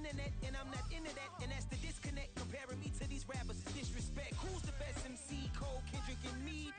internet, and I'm not into that, and that's the disconnect. Comparing me to these rappers is disrespect. Who's the best MC? Cole, Kendrick, and me?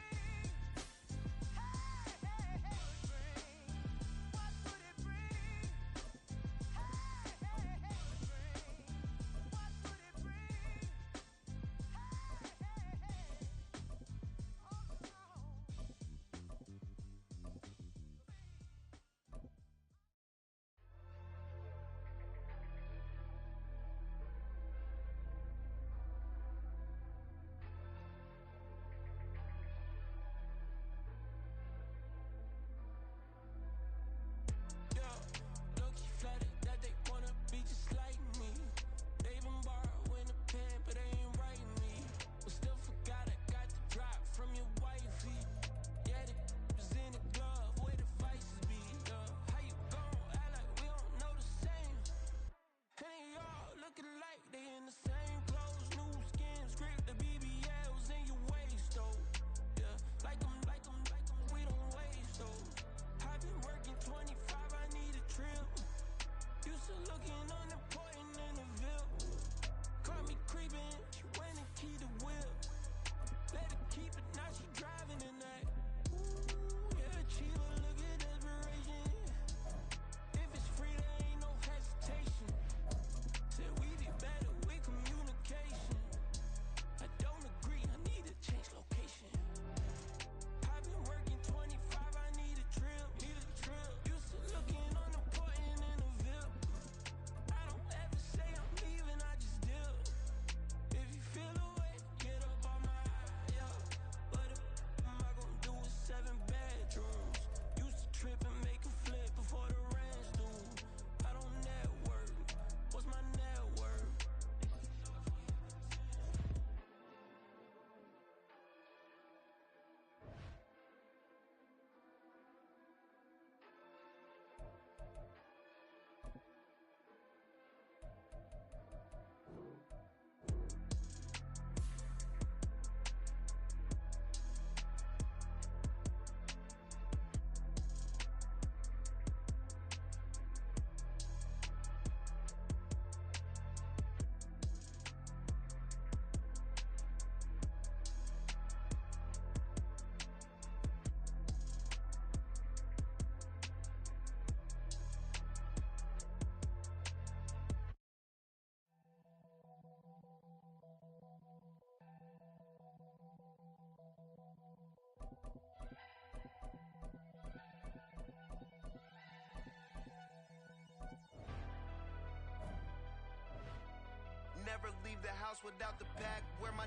Never leave the house without the bag. Where my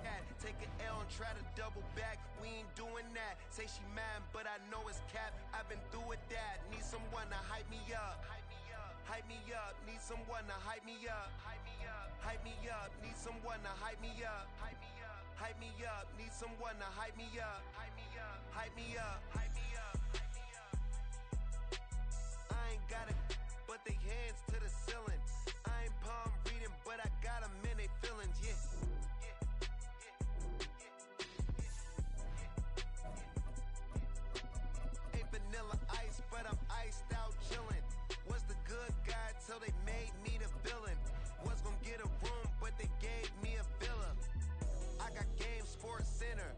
at? Take an L and try to double back. We ain't doing that. Say she mad, but I know it's cap. I've been through with that. Need someone to hype me up. Hype me up. Need someone to hype me up. Hype me up. Need someone to hype me up. Hype me up. Need someone to hype me up. Hype me up. Hype me up. I ain't got it, but they hands to the ceiling. I ain't palm reading, but I got them in they feelings, yeah. Ain't vanilla ice, but I'm iced out chillin'. Was the good guy till they made me the villain. Was gonna get a room, but they gave me a villa. I got game Sports Center.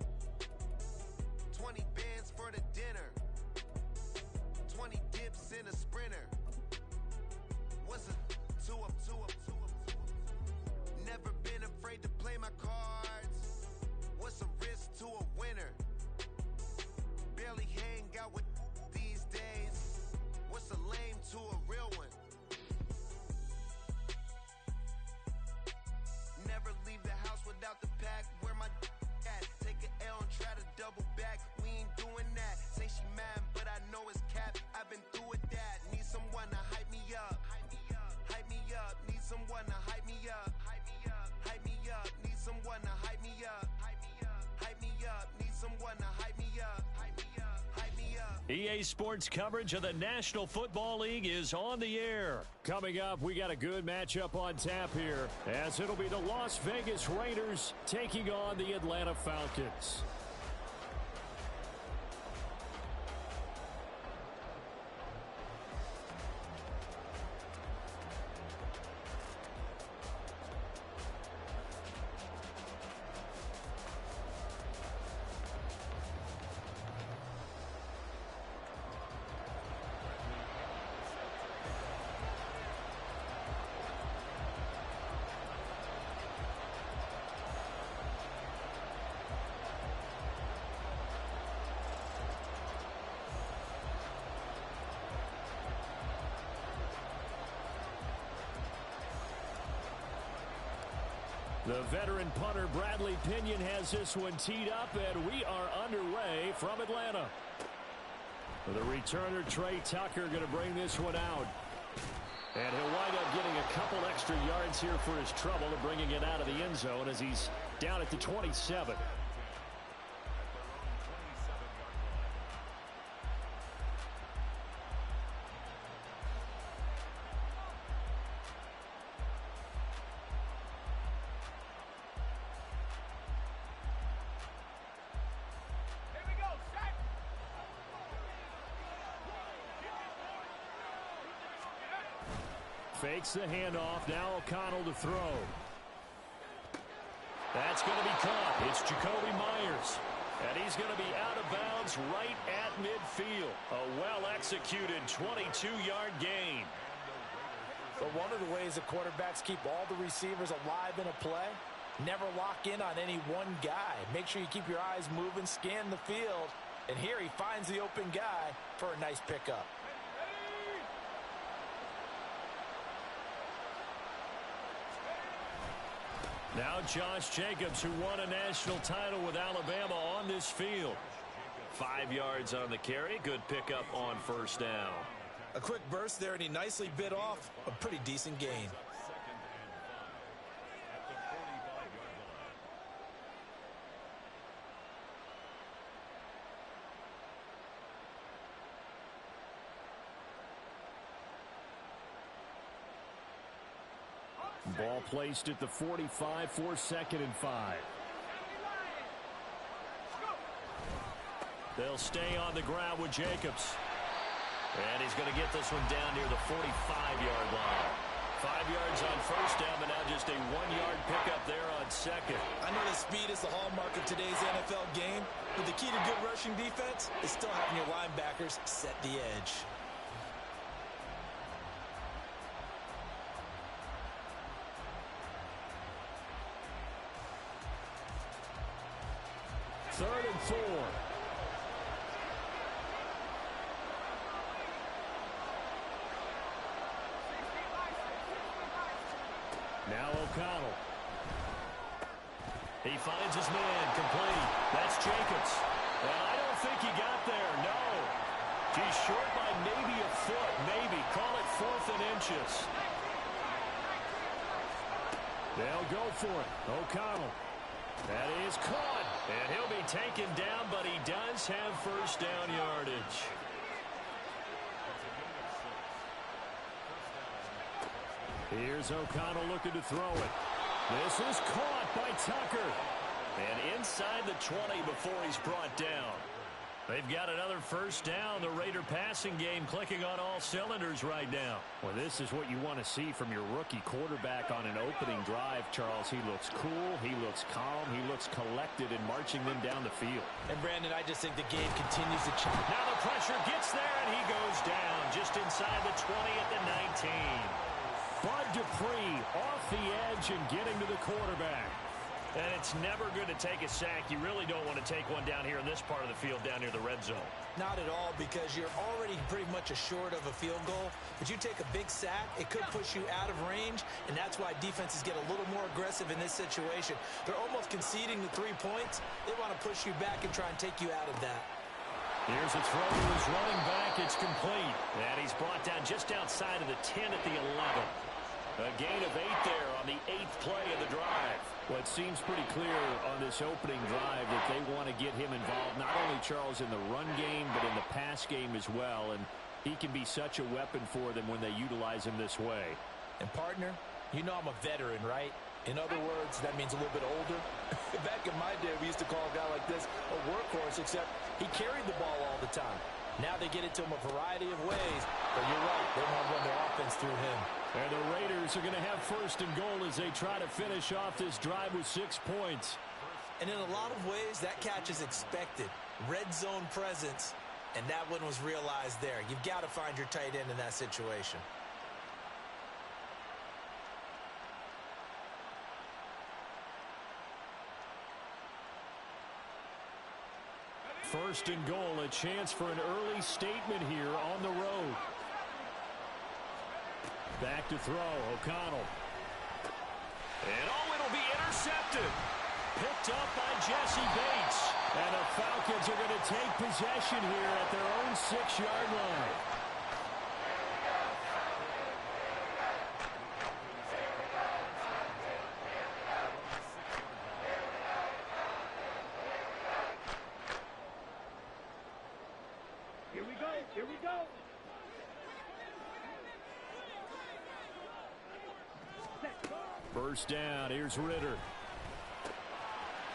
20 bands for the dinner. 20 dips in a sprinter. What's a two up? Never been afraid to play my cards. What's a risk to a winner? Barely hang out with these days. What's a lame to a real one? Never leave the house without the pack. Where my at? Take an L and try to double back. We ain't doing that. Say she mad, but I know it's cap. I've been through with that. Need someone to hype me up. Hype me up. Need someone to hype me up. Hype me up. Need someone to hype me up. Hype me up. Need someone to hype me up. Hype me up. EA Sports coverage of the National Football League is on the air. Coming up, we got a good matchup on tap here, as it'll be the Las Vegas Raiders taking on the Atlanta Falcons. The veteran punter Bradley Pinion has this one teed up, and we are underway from Atlanta. The returner, Trey Tucker, going to bring this one out. And he'll wind up getting a couple extra yards here for his trouble and bringing it out of the end zone as he's down at the 27. Fakes the handoff. Now O'Connell to throw. That's going to be caught. It's Jacoby Myers. And he's going to be out of bounds right at midfield. A well-executed 22-yard gain. But one of the ways the quarterbacks keep all the receivers alive in a play, never lock in on any one guy. Make sure you keep your eyes moving, scan the field. And here he finds the open guy for a nice pickup. Now Josh Jacobs, who won a national title with Alabama, on this field. 5 yards on the carry. Good pickup on first down. A quick burst there, and he nicely bit off a pretty decent gain. Ball placed at the 45 for 2nd and 5. They'll stay on the ground with Jacobs. And he's going to get this one down near the 45-yard line. 5 yards on first down, but now just a 1-yard pickup there on second. I know that speed is the hallmark of today's NFL game, but the key to good rushing defense is still having your linebackers set the edge. Third and 4. Now O'Connell. He finds his man, complete. That's Jacobs. And I don't think he got there, no. He's short by maybe a foot, maybe. Call it 4th and inches. They'll go for it. O'Connell. That is caught. And he'll be taken down, but he does have first down yardage. Here's O'Connell looking to throw it. This is caught by Tucker. And inside the 20 before he's brought down. They've got another first down. The Raider passing game clicking on all cylinders right now. Well, this is what you want to see from your rookie quarterback on an opening drive, Charles. He looks cool. He looks calm. He looks collected in marching them down the field. And, Brandon, I just think the game continues to change. Now the pressure gets there, and he goes down just inside the 20 at the 19. Bud Dupree off the edge and getting to the quarterback. And it's never good to take a sack. You really don't want to take one down here in this part of the field down near the red zone. Not at all, because you're already pretty much assured of a field goal. But you take a big sack, it could push you out of range, and that's why defenses get a little more aggressive in this situation. They're almost conceding the 3 points. They want to push you back and try and take you out of that. Here's a throw to his running back. It's complete. And he's brought down just outside of the 10 at the 11. A gain of 8 there on the 8th play of the drive. Well, it seems pretty clear on this opening drive that they want to get him involved, not only, Charles, in the run game, but in the pass game as well. And he can be such a weapon for them when they utilize him this way. And, partner, you know I'm a veteran, right? In other words, that means a little bit older. Back in my day, we used to call a guy like this a workhorse, except he carried the ball all the time. Now they get it to him a variety of ways. But you're right, they want to run their offense through him. And the Raiders are going to have first and goal as they try to finish off this drive with 6 points. And in a lot of ways, that catch is expected. Red zone presence, and that one was realized there. You've got to find your tight end in that situation. First and goal, a chance for an early statement here on the road. Back to throw, O'Connell. And it'll be intercepted. Picked up by Jesse Bates. And the Falcons are going to take possession here at their own 6-yard line. Here we go. First down, here's Ritter.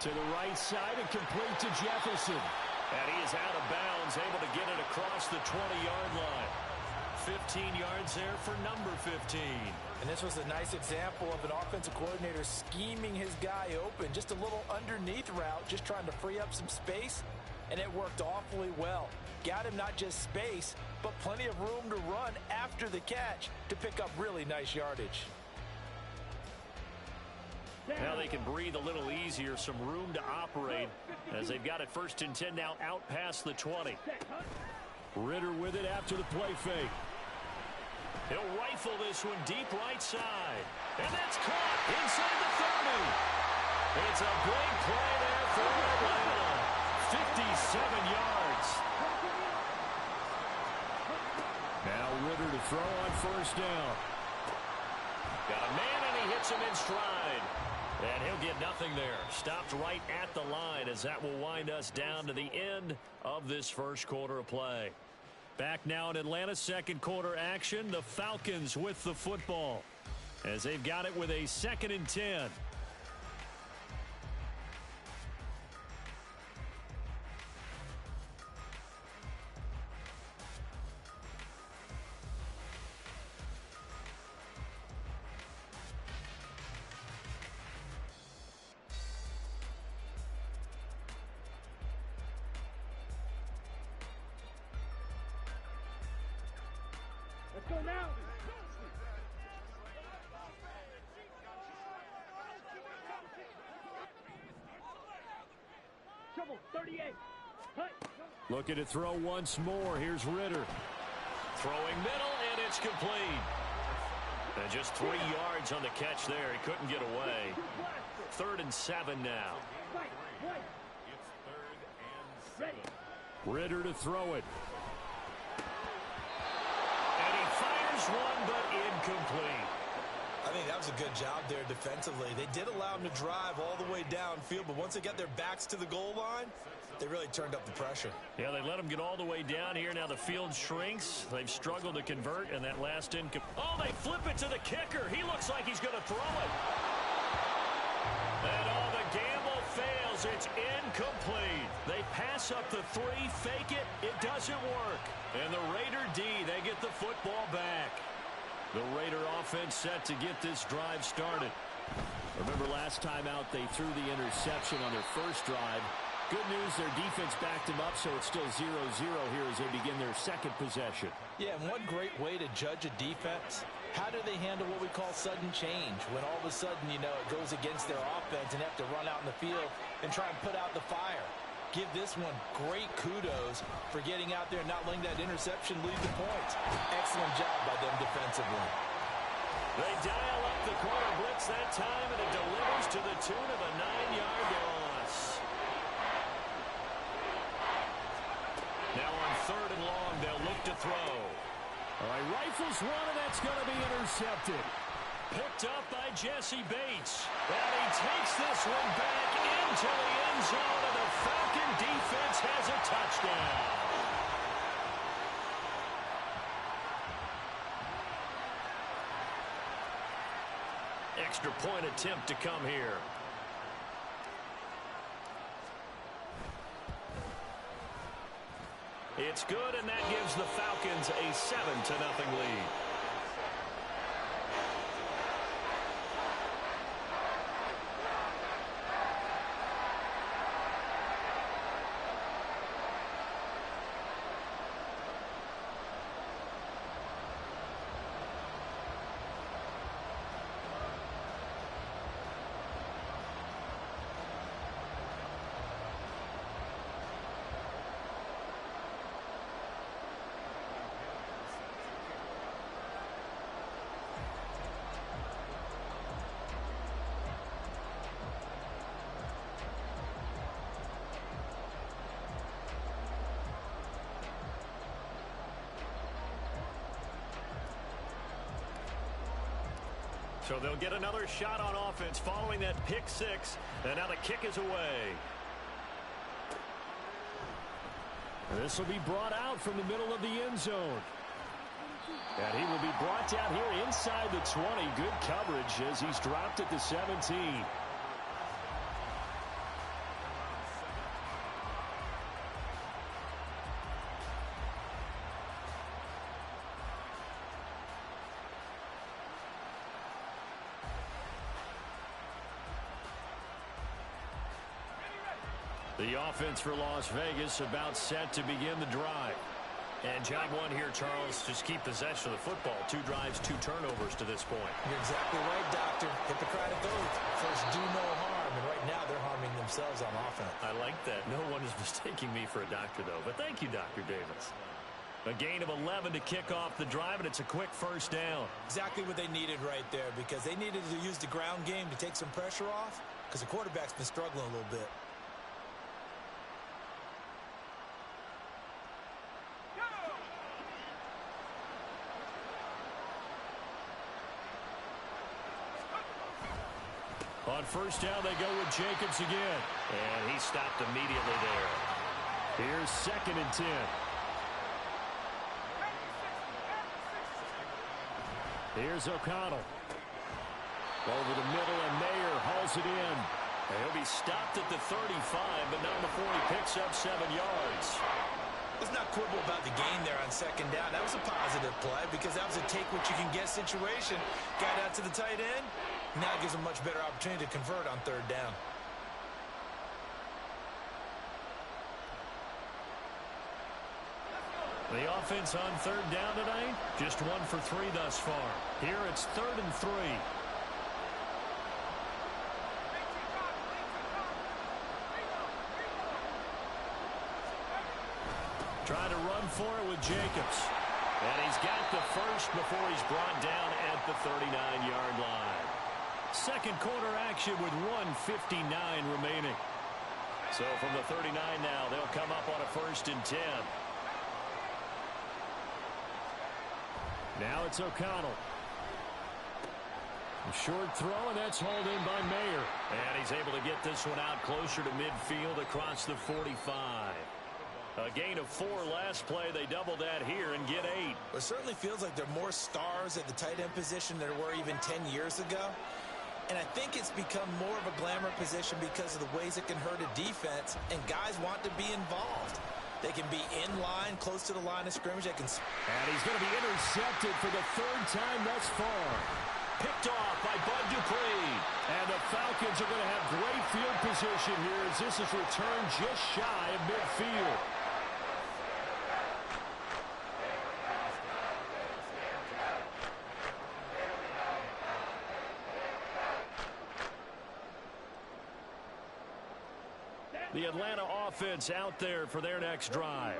To the right side and complete to Jefferson. And he is out of bounds, able to get it across the 20-yard line. 15 yards there for number 15. And this was a nice example of an offensive coordinator scheming his guy open. Just a little underneath route, just trying to free up some space. And it worked awfully well. Got him not just space, but plenty of room to run after the catch to pick up really nice yardage. Now they can breathe a little easier, some room to operate as they've got it 1st and 10 now out past the 20. Ritter with it after the play fake. He'll rifle this one deep right side. And that's caught inside the 30. It's a big play there for Atlanta. 57 yards. Now Ritter to throw on 1st down. Got a man and he hits him in stride. And he'll get nothing there. Stopped right at the line as that will wind us down to the end of this first quarter of play. Back now in Atlanta's second quarter action. The Falcons with the football as they've got it with a 2nd and 10. Let's go now. Trouble, 38. Looking to throw once more. Here's Ritter. Throwing middle, and it's complete. And just 3 yards on the catch there. He couldn't get away. 3rd and 7 now. Ritter to throw it. And he fires one, but incomplete. I think that was a good job there defensively. They did allow him to drive all the way downfield, but once they got their backs to the goal line, they really turned up the pressure. Yeah, they let him get all the way down here. Now the field shrinks. They've struggled to convert, and that last Oh, they flip it to the kicker. He looks like he's going to throw it. And the gamble fails. It's incomplete. They pass up the 3, fake it. It doesn't work. And the Raider D, they get the football back. The Raider offense set to get this drive started. Remember last time out, they threw the interception on their first drive. Good news, their defense backed them up, so it's still 0-0 here as they begin their second possession. Yeah, and one great way to judge a defense, how do they handle what we call sudden change? When all of a sudden, you know, it goes against their offense and they have to run out in the field and try and put out the fire. Give this one great kudos for getting out there and not letting that interception lead to points. Excellent job by them defensively. They dial up the corner blitz that time, and it delivers to the tune of a 9-yard loss. Now on 3rd and long, they'll look to throw. All right, rifles one, and that's going to be intercepted. Picked up by Jesse Bates. And he takes this one back into the end zone, and the Falcon defense has a touchdown. Extra point attempt to come here. It's good, and that gives the Falcons a 7-0 lead. So they'll get another shot on offense following that pick six. And now the kick is away. This will be brought out from the middle of the end zone. And he will be brought down here inside the 20. Good coverage as he's dropped at the 17. The offense for Las Vegas about set to begin the drive. And job one here, Charles, just keep possession of the football. 2 drives, 2 turnovers to this point. You're exactly right, Doctor. Hippocratic oath. First, do no harm. And right now, they're harming themselves on offense. I like that. No one is mistaking me for a doctor, though. But thank you, Dr. Davis. A gain of 11 to kick off the drive, and it's a quick first down. Exactly what they needed right there, because they needed to use the ground game to take some pressure off, because the quarterback's been struggling a little bit. On first down, they go with Jacobs again. And he stopped immediately there. Here's 2nd and 10. Here's O'Connell. Over the middle, and Mayer hauls it in. And he'll be stopped at the 35, but not before he picks up 7 yards. Let's not quibble about the gain there on 2nd down. That was a positive play because that was a take-what-you-can-get situation. Got out to the tight end. Now it gives them a much better opportunity to convert on 3rd down. The offense on 3rd down tonight, just 1 for 3 thus far. Here it's 3rd and 3. Trying to run for it with Jacobs. And he's got the first before he's brought down at the 39-yard line. Second quarter action with 1:59 remaining. So from the 39 now, they'll come up on a 1st and 10. Now it's O'Connell. A short throw, and that's hauled in by Mayer. And he's able to get this one out closer to midfield across the 45. A gain of 4 last play. They double that here and get 8. It certainly feels like there are more stars at the tight end position than there were even 10 years ago. And I think it's become more of a glamour position because of the ways it can hurt a defense, and guys want to be involved. They can be in line, close to the line of scrimmage. They can. And he's going to be intercepted for the 3rd time thus far. Picked off by Bud Dupree. And the Falcons are going to have great field position here as this is returned just shy of midfield. The Atlanta offense out there for their next drive.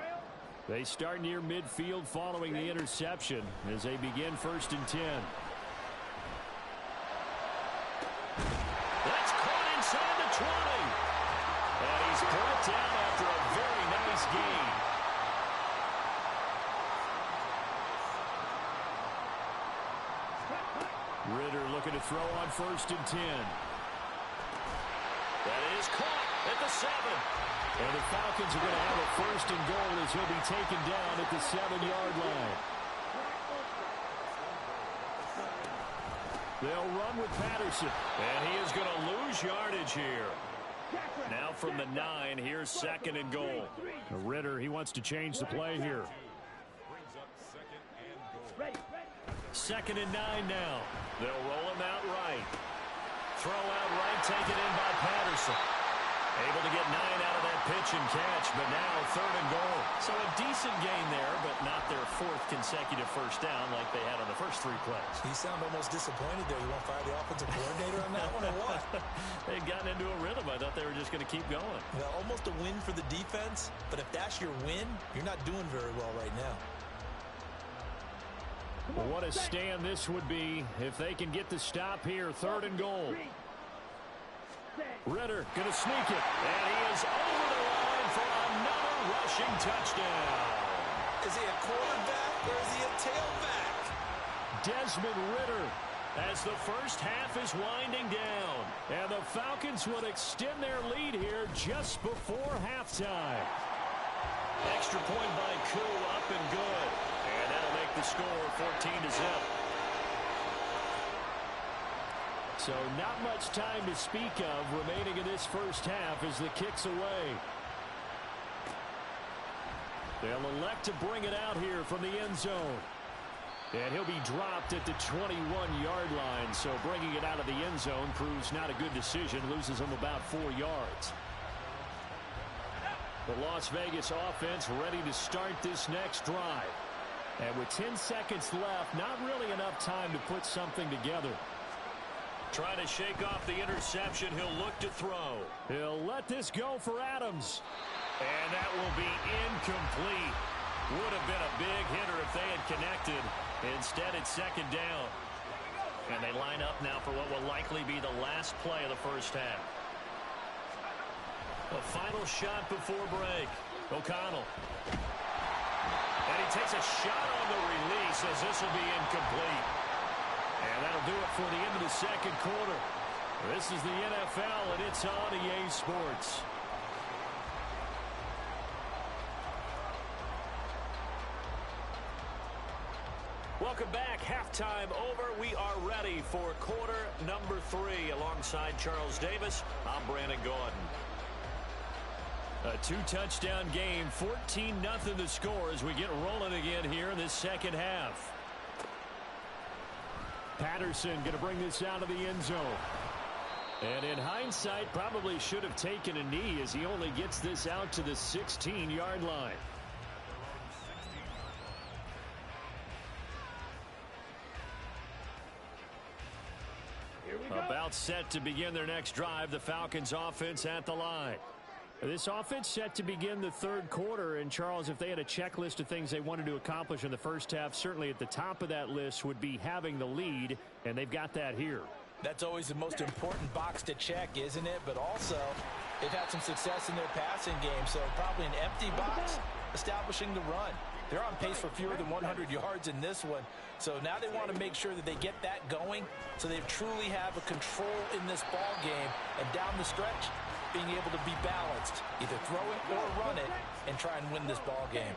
They start near midfield following the interception as they begin 1st and 10. That's caught inside the 20. And he's brought down after a very nice gain. Ritter looking to throw on 1st and 10. That is caught at the 7. And the Falcons are going to have a 1st and goal as he'll be taken down at the 7-yard line. They'll run with Patterson. And he is going to lose yardage here. Now from the 9, here's 2nd and goal. Ritter, he wants to change the play here. 2nd and 9 now. They'll roll him out right. Throw out right, taken in by Patterson. Able to get 9 out of that pitch and catch, but now 3rd and goal. So a decent gain there, but not their 4th consecutive first down like they had on the first 3 plays. You sound almost disappointed there. You want to fire the offensive coordinator on that one or what? They'd gotten into a rhythm. I thought they were just going to keep going. Well, almost a win for the defense, but if that's your win, you're not doing very well right now. Well, what a stand this would be if they can get the stop here. 3rd and goal. Ritter going to sneak it. And he is over the line for another rushing touchdown. Is he a quarterback or is he a tailback? Desmond Ritter. as the first half is winding down. And the Falcons would extend their lead here just before halftime. Extra point by Koo, up and good. And that'll make the score 14-0. So not much time to speak of remaining in this first half as the kick's away. They'll elect to bring it out here from the end zone. And he'll be dropped at the 21-yard line, so bringing it out of the end zone proves not a good decision. Loses him about 4 yards. The Las Vegas offense ready to start this next drive. And with 10 seconds left, not really enough time to put something together. Trying to shake off the interception, he'll look to throw. He'll let this go for Adams. And that will be incomplete. Would have been a big hitter if they had connected. Instead, it's second down. And they line up now for what will likely be the last play of the first half. A final shot before break. O'Connell. And he takes a shot on the release as this will be incomplete. And that'll do it for the end of the second quarter. This is the NFL, and it's on EA Sports. Welcome back. Halftime over. We are ready for quarter number 3. Alongside Charles Davis, I'm Brandon Gordon. A 2-touchdown game, 14-0 the score as we get rolling again here in this second half. Patterson going to bring this out of the end zone. And in hindsight, probably should have taken a knee as he only gets this out to the 16-yard line. About set to begin their next drive, the Falcons offense at the line. This offense set to begin the third quarter, and Charles, if they had a checklist of things they wanted to accomplish in the first half, certainly at the top of that list would be having the lead, and they've got that here. That's always the most important box to check, isn't it? But also, they've had some success in their passing game, so probably an empty box establishing the run. They're on pace for fewer than 100 yards in this one, so now they want to make sure that they get that going so they truly have a control in this ball game, and down the stretch, being able to be balanced, either throw it or run it, and try and win this ball game.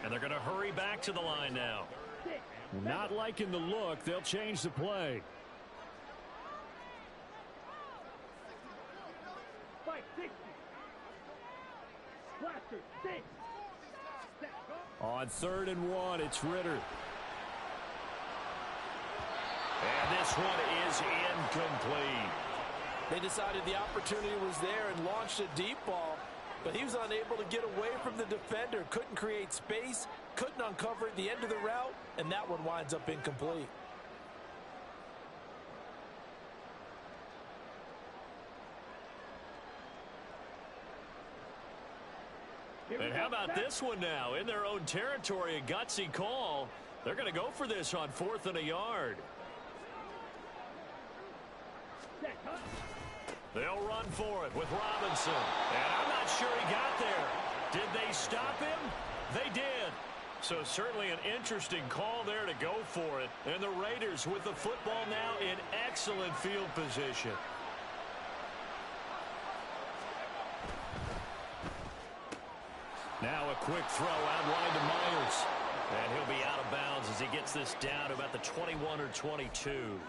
And they're going to hurry back to the line now. Not liking the look. They'll change the play. On 3rd and 1, it's Ritter. And this one is incomplete. They decided the opportunity was there and launched a deep ball, but he was unable to get away from the defender, couldn't create space, couldn't uncover at the end of the route, and that one winds up incomplete. And how about this one now? In their own territory, a gutsy call. They're going to go for this on 4th and a yard. They'll run for it with Robinson. And I'm not sure he got there. Did they stop him? They did. So certainly an interesting call there to go for it. And the Raiders with the football now in excellent field position. Now a quick throw out wide to Myers. And he'll be out of bounds as he gets this down to about the 21 or 22.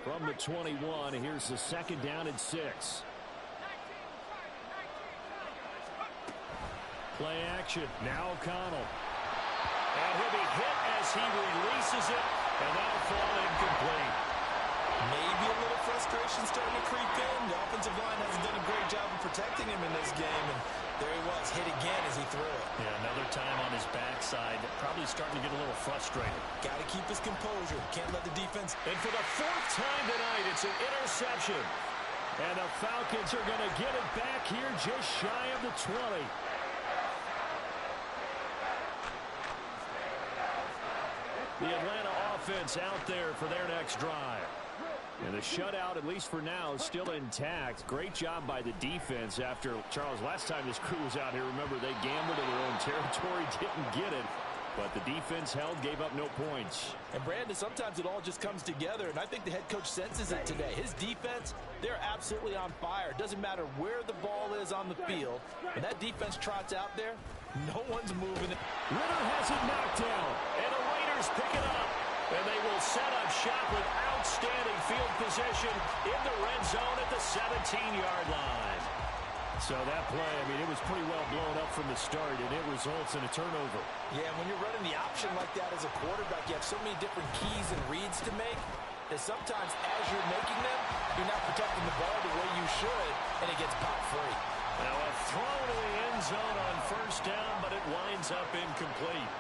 From the 21, here's the 2nd down and 6. Play action. Now O'Connell. And he'll be hit as he releases it. And that'll fall incomplete. Maybe a little frustration starting to creep in. The offensive line hasn't done a great job of protecting him in this game. And there he was, hit again as he threw it. Yeah, another time on his backside. Probably starting to get a little frustrated. Got to keep his composure. Can't let the defense. And for the 4th time tonight, it's an interception. And the Falcons are going to get it back here just shy of the 20. The Atlanta offense out there for their next drive. And the shutout, at least for now, is still intact. Great job by the defense after, Charles, last time this crew was out here, remember, they gambled in their own territory, didn't get it. but the defense held, gave up no points. And Brandon, sometimes it all just comes together, and I think the head coach senses it today. His defense, they're absolutely on fire. It doesn't matter where the ball is on the field. When that defense trots out there, no one's moving it. Ritter has it knocked down, and the Raiders pick it up. And they will set up shop with outstanding field position in the red zone at the 17-yard line. So that play, I mean, it was pretty well blown up from the start, and it results in a turnover. Yeah, when you're running the option like that as a quarterback, you have so many different keys and reads to make that sometimes as you're making them, you're not protecting the ball the way you should, and it gets popped free. Now a throw to the end zone on first down, but it winds up incomplete.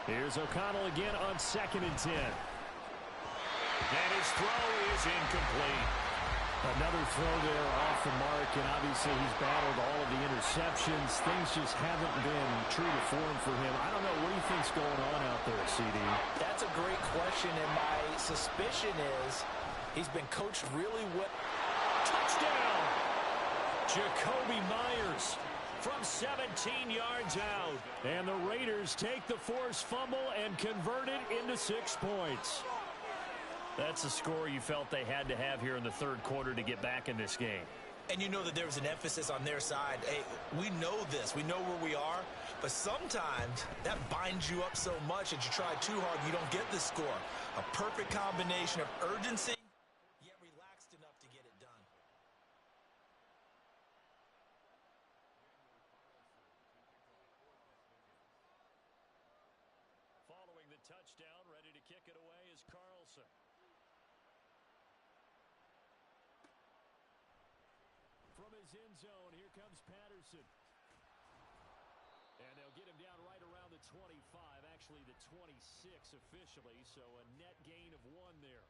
Here's O'Connell again on 2nd and 10. And his throw is incomplete. Another throw there off the mark, and obviously he's battled all of the interceptions. Things just haven't been true to form for him. I don't know. What do you think's going on out there, CD? That's a great question, and my suspicion is he's been coached really well. Touchdown! Jacoby Myers from 17 yards out. And the Raiders take the forced fumble and convert it into 6 points. That's a score you felt they had to have here in the third quarter to get back in this game. And you know that there was an emphasis on their side. Hey, we know this. We know where we are. But sometimes that binds you up so much that you try too hard, you don't get the score. A perfect combination of urgency, yet relaxed enough to get it done. Following the touchdown, ready to kick it away is Carlson. From his end zone, here comes Patterson. And they'll get him down right around the 25, actually the 26 officially, so a net gain of 1 there.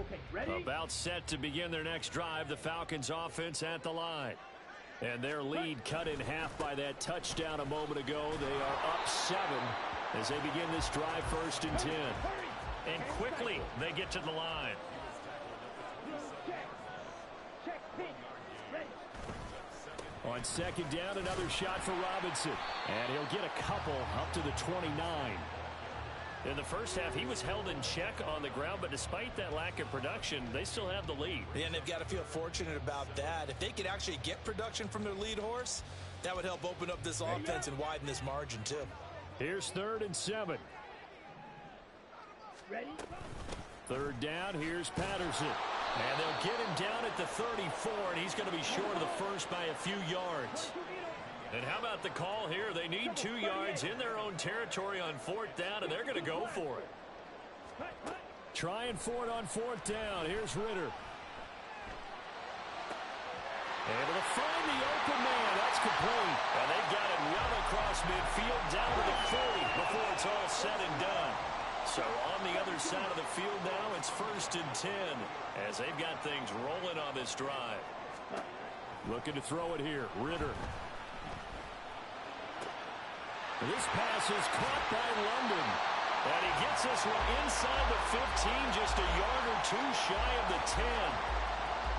Okay, ready? About set to begin their next drive, the Falcons offense at the line. And their lead cut in half by that touchdown a moment ago. They are up 7 as they begin this drive 1st and 10. And quickly they get to the line. On 2nd down, another shot for Robinson. And he'll get a couple up to the 29. In the first half, he was held in check on the ground, but despite that lack of production, they still have the lead. Yeah, and they've got to feel fortunate about that. If they could actually get production from their lead horse, that would help open up this offense and widen this margin, too. Here's 3rd and 7. Ready? 3rd down, here's Patterson. And they'll get him down at the 34, and he's going to be short of the first by a few yards. And how about the call here? They need 2 yards in their own territory on 4th down, and they're going to go for it. Trying for it on 4th down. Here's Ritter. Able to find the open man. That's complete. And they've got it well across midfield down to the 40 before it's all said and done. So on the other side of the field now, it's 1st and 10 as they've got things rolling on this drive. Looking to throw it here. Ritter. This pass is caught by London. And he gets this one inside the 15, just a yard or 2 shy of the 10.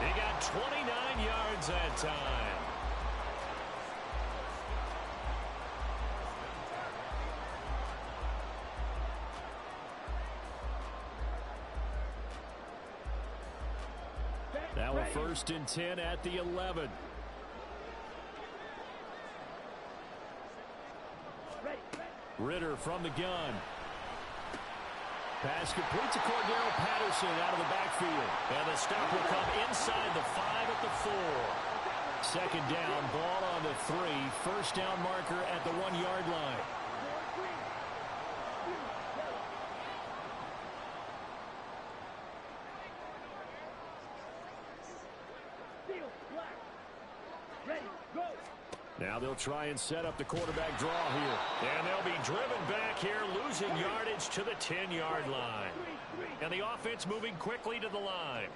He got 29 yards that time. Now a 1st and 10 at the 11. Ritter from the gun. Pass complete to Cordero Patterson out of the backfield. And the stop will come inside the 5 at the 4. 2nd down, ball on the 3. 1st down marker at the 1-yard line. Now they'll try and set up the quarterback draw here. And they'll be driven back here, losing yardage to the 10-yard line. And the offense moving quickly to the line.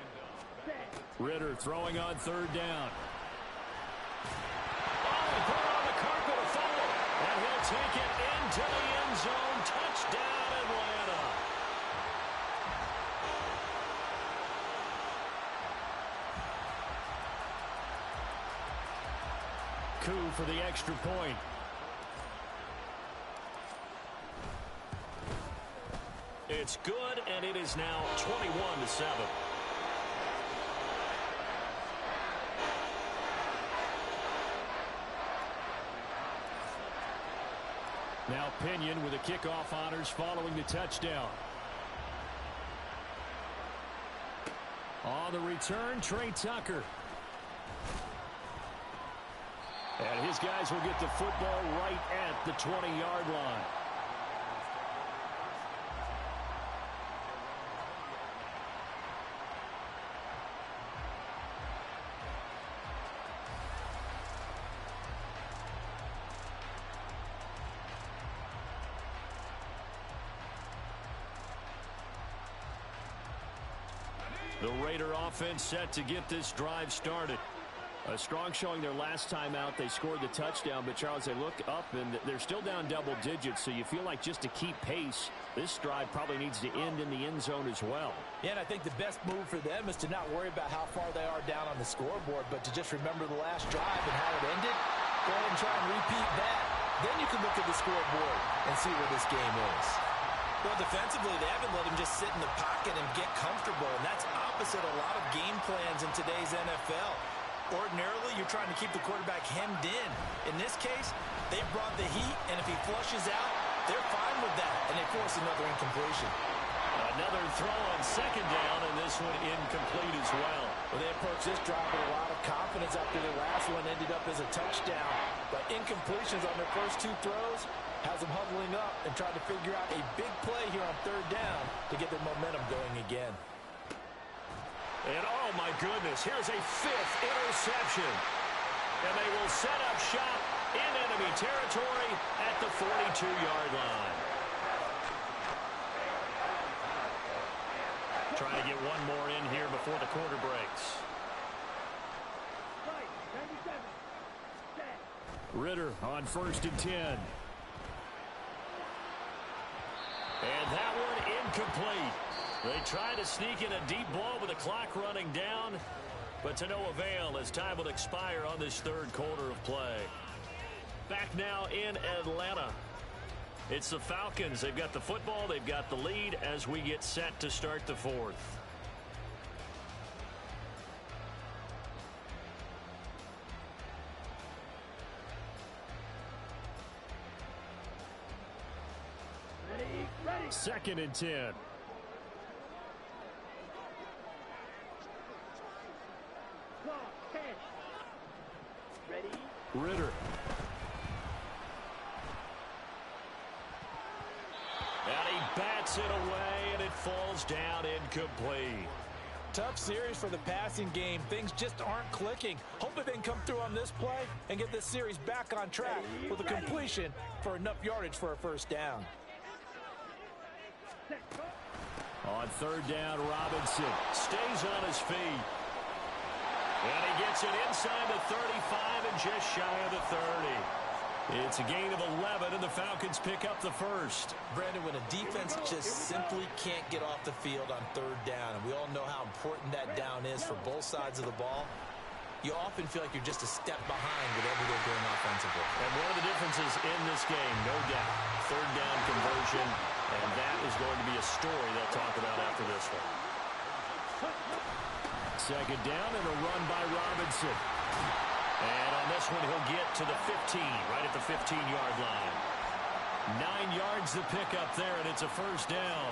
Ritter throwing on third down. Oh, he put it on the carpet, a fumble. And he'll take it into the end zone. Touchdown, Atlanta. Coup for the extra point. It's good, and it is now 21-7. Now Pinion with the kickoff honors following the touchdown. On the return, Trey Tucker. And his guys will get the football right at the 20-yard line. The Raider offense set to get this drive started. A strong showing their last time out. They scored the touchdown, but Charles, they look up and they're still down double digits, so you feel like just to keep pace, this drive probably needs to end in the end zone as well. Yeah, and I think the best move for them is to not worry about how far they are down on the scoreboard, but to just remember the last drive and how it ended. Go ahead and try and repeat that. Then you can look at the scoreboard and see where this game is. Well, defensively, they haven't let him just sit in the pocket and get comfortable, and that's opposite a lot of game plans in today's NFL. Ordinarily, you're trying to keep the quarterback hemmed in. In this case, they brought the heat, and if he flushes out, they're fine with that, and they force another incompletion. Another throw on second down, and this one incomplete as well. Well, they approached this drive with a lot of confidence after their last one ended up as a touchdown. But incompletions on their first two throws has them huddling up and trying to figure out a big play here on third down to get their momentum going again. And oh my goodness, here's a fifth interception. And they will set up shop in enemy territory at the 42-yard line. Trying to get one more in here before the quarter breaks. Ritter on 1st and 10. And that one incomplete. They try to sneak in a deep ball with the clock running down, but to no avail as time will expire on this third quarter of play. Back now in Atlanta. It's the Falcons. They've got the football. They've got the lead as we get set to start the fourth. Ready. 2nd and 10. Ready. Ritter. And he bats it away, and it falls down incomplete. Tough series for the passing game. Things just aren't clicking. Hopefully they can come through on this play and get this series back on track with a completion for enough yardage for a first down. On third down, Robinson stays on his feet. And he gets it inside the 35 and just shy of the 30. It's a gain of 11, and the Falcons pick up the first. Brandon, when a defense just simply can't get off the field on third down, and we all know how important that down is for both sides of the ball, you often feel like you're just a step behind whatever they're doing offensively. And one of the differences in this game, no doubt, third down conversion, and that is going to be a story they'll talk about after this one. Second down and a run by Robinson. And on this one, he'll get to the 15, right at the 15-yard line. 9 yards to pick up there, and it's a first down.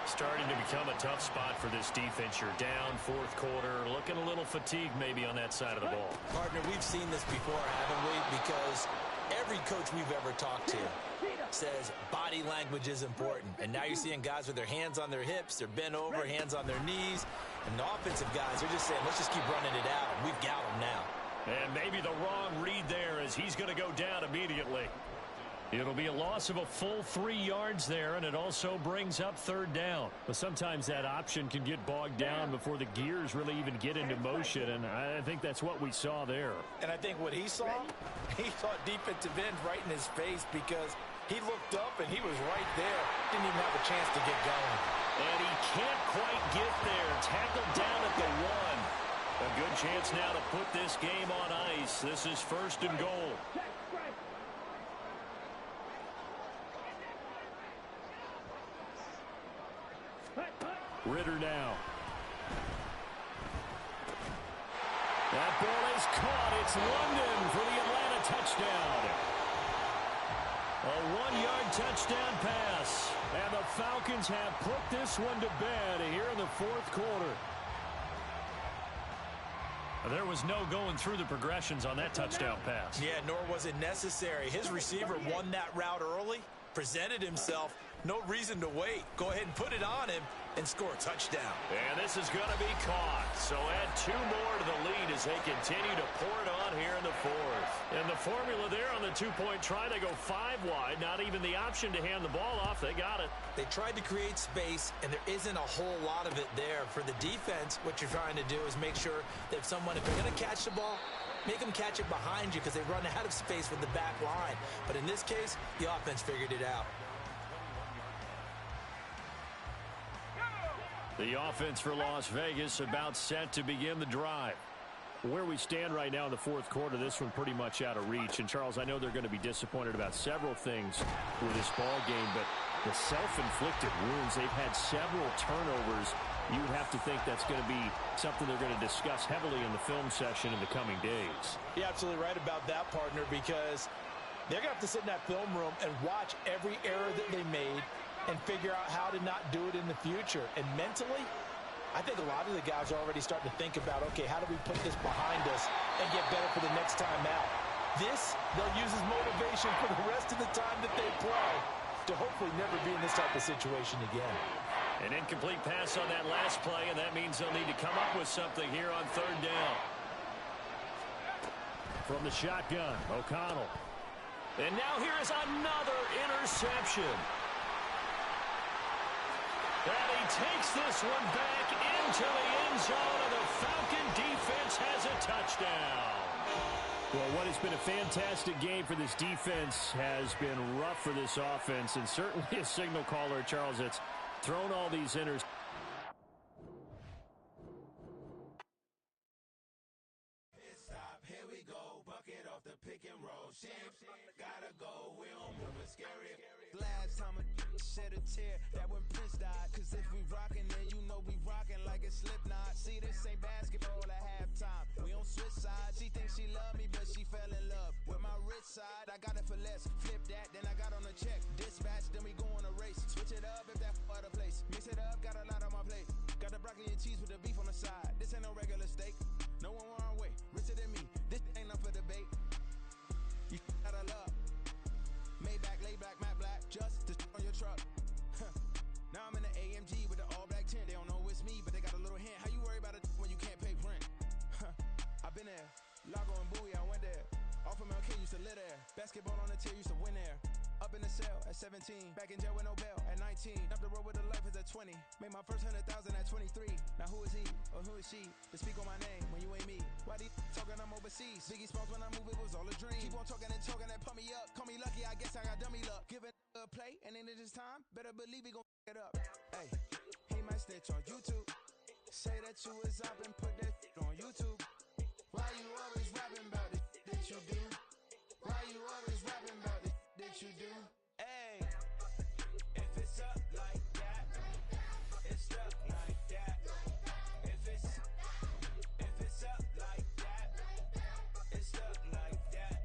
Starting to become a tough spot for this defense. You're down fourth quarter, looking a little fatigued maybe on that side of the ball. Partner, we've seen this before, haven't we? Because every coach we've ever talked to says body language is important. And now you're seeing guys with their hands on their hips, they're bent over, hands on their knees. And the offensive guys are just saying, let's just keep running it out. We've got them now. And maybe the wrong read there as he's going to go down immediately. It'll be a loss of a full 3 yards there, and it also brings up third down. But sometimes that option can get bogged down before the gears really even get into motion, and I think that's what we saw there. And I think what he saw defensive end right in his face because he looked up and he was right there. Didn't even have a chance to get going. And he can't quite get there. Tackled down at the 1. A good chance now to put this game on ice. This is first and goal. Ritter now. That ball is caught. It's London for the Atlanta touchdown. A 1-yard touchdown pass. And the Falcons have put this one to bed here in the fourth quarter. There was no going through the progressions on that touchdown pass. Yeah, nor was it necessary. His receiver won that route early, presented himself. No reason to wait. Go ahead and put it on him and score a touchdown. And this is going to be caught. So add 2 more to the lead as they continue to pour it on here in the fourth. And the formula there on the 2-point try, they go 5 wide. Not even the option to hand the ball off. They got it. They tried to create space, and there isn't a whole lot of it there. For the defense, what you're trying to do is make sure that if they're going to catch the ball, make them catch it behind you because they run out of space with the back line. But in this case, the offense figured it out. The offense for Las Vegas about set to begin the drive. Where we stand right now in the fourth quarter, this one pretty much out of reach. And, Charles, I know they're going to be disappointed about several things with this ball game, but the self-inflicted wounds, they've had several turnovers. You have to think that's going to be something they're going to discuss heavily in the film session in the coming days. You're absolutely right about that, partner, because they're going to have to sit in that film room and watch every error that they made and figure out how to not do it in the future. And mentally, I think a lot of the guys are already starting to think about, okay, how do we put this behind us and get better for the next time out? This, they'll use as motivation for the rest of the time that they play to hopefully never be in this type of situation again. An incomplete pass on that last play, and that means they'll need to come up with something here on third down. From the shotgun, O'Connell. And now here is another interception. And he takes this one back into the end zone, and the Falcon defense has a touchdown. Well, what has been a fantastic game for this defense has been rough for this offense, and certainly a signal caller, Charles, that's thrown all these interceptions. Here we go, bucket off the pick and roll. Gotta go, we don't move it scary. Last time I shed a tear, that when Prince died. Cause if we rockin' then you know we rockin' like a Slipknot. See, this ain't basketball at halftime. We on switch sides. She thinks she love me, but she fell in love with my rich side. I got it for less. Flip that, then I got on a check. Dispatch, then we go on a race. Switch it up if that other place. Mix it up, got a lot on my plate. Got the broccoli and cheese with the beef on the side. This ain't no regular steak. No one wrong way. Richer than me. This ain't up for debate. You out of luck. Maybach, lay back, matte black. Just to on your truck. Now I'm in the AMG with the all black tint. They don't know it's me, but they got a little hint. How you worry about it when you can't pay rent? I've been there. Lago and Bowie, I went there. Off of MLK, used to live there. Basketball on the tier, used to win there. Up in the cell at 17. Back in jail with no bail at 19. Up the road with a life is at 20. Made my first 100,000 at 23. Now who is he or who is she to speak on my name when you ain't me? Why they talking I'm overseas? Biggie Smalls when I move it was all a dream. Keep on talking and pump me up. Call me lucky, I guess I got dummy luck. Give it a play and then it is time. Better believe we gon' it up. Hey, he might snitch on YouTube. Say that you was up and put that on YouTube. Why you always rapping about it that you do? Why you always rapping about it that you do? Hey, if it's up like that, it's stuck like that. If it's up like that, it's stuck like that.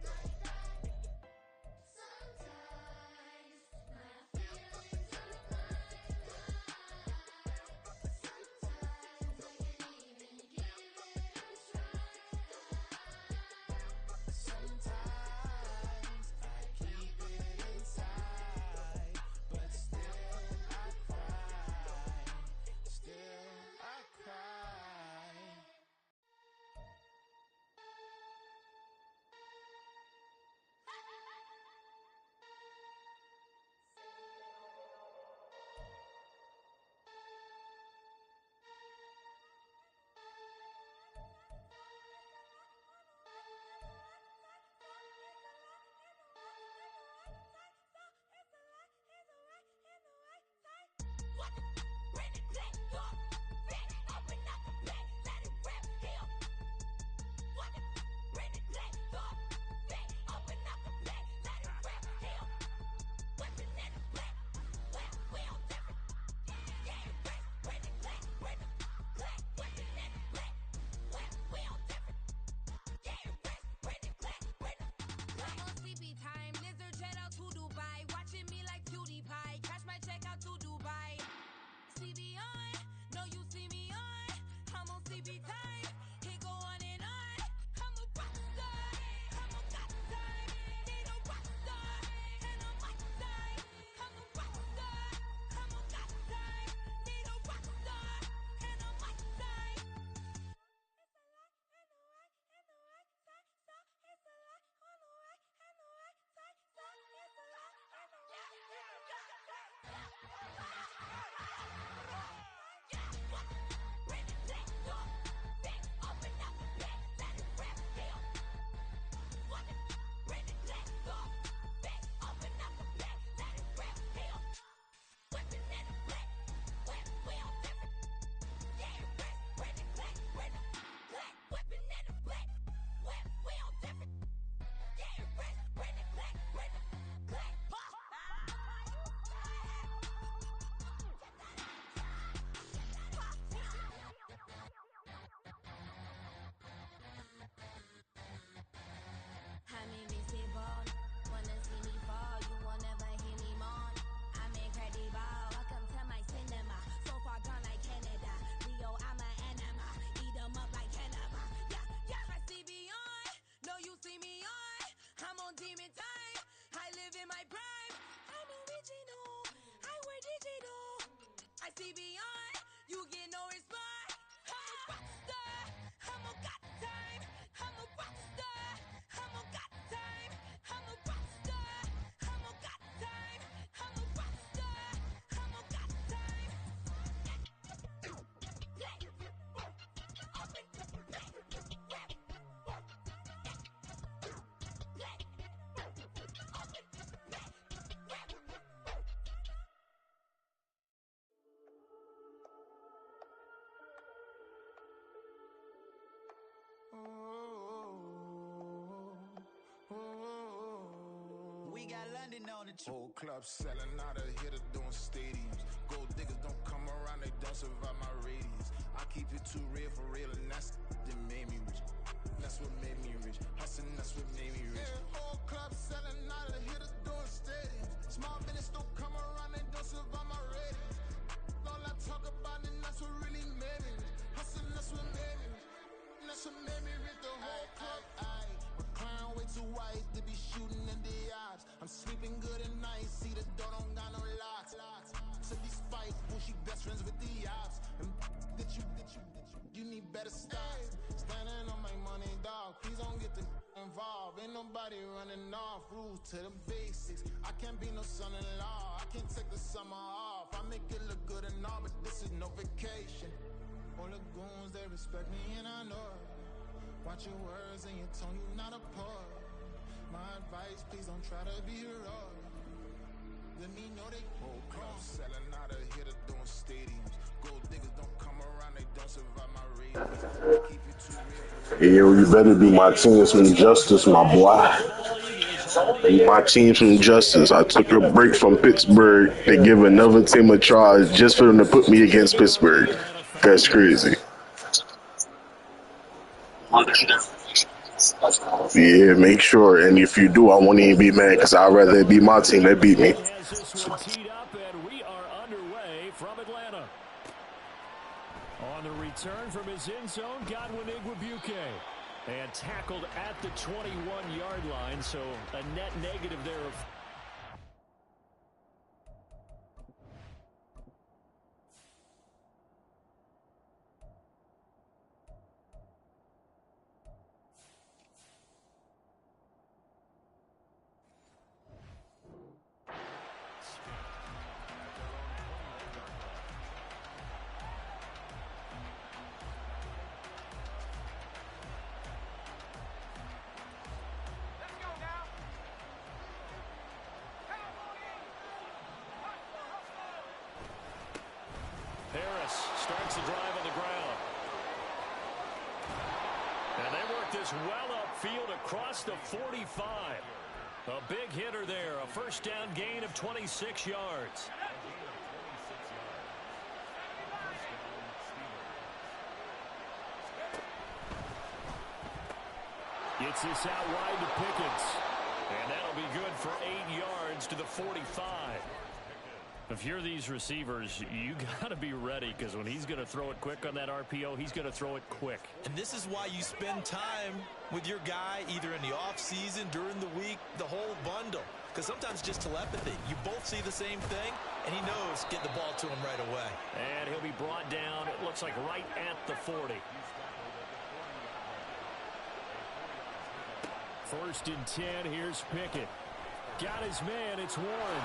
Sometimes I keep it inside. We got London on the Whole club selling out of hitter doing stadiums. Gold diggers don't come around, they don't survive my radius. I keep it too real for real, and that's that made me rich. That's what made me rich. Hustling, that's what made me rich. Yeah, whole club selling out of hitter doing stadiums. Small business don't come around, they don't survive my radius. All I talk about, and that's what really made me rich. Hustling, that's what made me rich. And that's what made me rich. The whole club. McLaren way too white to be shooting in the odds. I'm sleeping good at night, see the door don't got no locks. To be spiteful, she best friends with the ops. And that you need better stop. Standing on my money, dog. Please don't get the involved. Ain't nobody running off. Rules to the basics. I can't be no son-in-law. I can't take the summer off. I make it look good and all, but this is no vacation. All the goons, they respect me and I know it. Watch your words and your tone, you not a poet. My advice, please don't try to be heroic. Let me know they whole club selling out of hitter doing stadiums. Gold diggers don't come around, they don't survive my radius. I keep it too real. Yeah, you better do my team some justice, my boy. Do my team some justice. I took a break from Pittsburgh to give another team a try just for them to put me against Pittsburgh. That's crazy. Yeah, make sure. And if you do, I won't even be mad because I'd rather it be my team that beat me. Has this one teed up, and we are underway from Atlanta. On the return from his end zone, Godwin Igwebuike. And tackled at the 21-yard line, so a net negative there of... Starts the drive on the ground. And they work this well upfield across the 45. A big hitter there. A first down gain of 26 yards. Gets this out wide to Pickens. And that'll be good for 8 yards to the 45. If you're these receivers, you got to be ready because when he's going to throw it quick on that RPO, he's going to throw it quick. And this is why you spend time with your guy either in the offseason, during the week, the whole bundle. Because sometimes just telepathy. You both see the same thing, and he knows get the ball to him right away. And he'll be brought down, it looks like right at the 40. First and 10, here's Pickett. Got his man, it's Warren.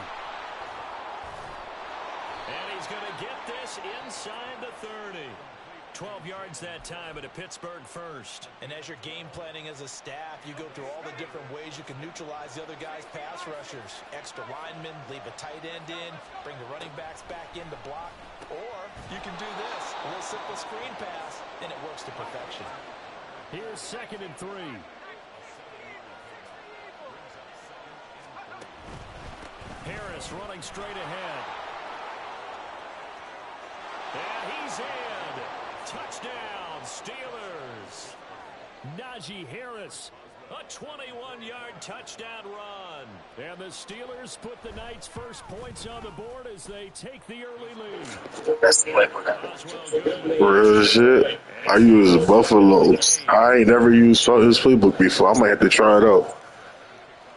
And he's going to get this inside the 30. 12 yards that time at a Pittsburgh first. And as you're game planning as a staff, you go through all the different ways you can neutralize the other guy's pass rushers. Extra linemen, leave a tight end in, bring the running backs back in to block. Or you can do this, a little simple screen pass, and it works to perfection. Here's 2nd and 3. Harris running straight ahead. And he's in. Touchdown, Steelers. Najee Harris, a 21-yard touchdown run. And the Steelers put the Knights' first points on the board as they take the early lead. Real shit. I use Buffalo. I ain't never used his playbook before. I might have to try it out.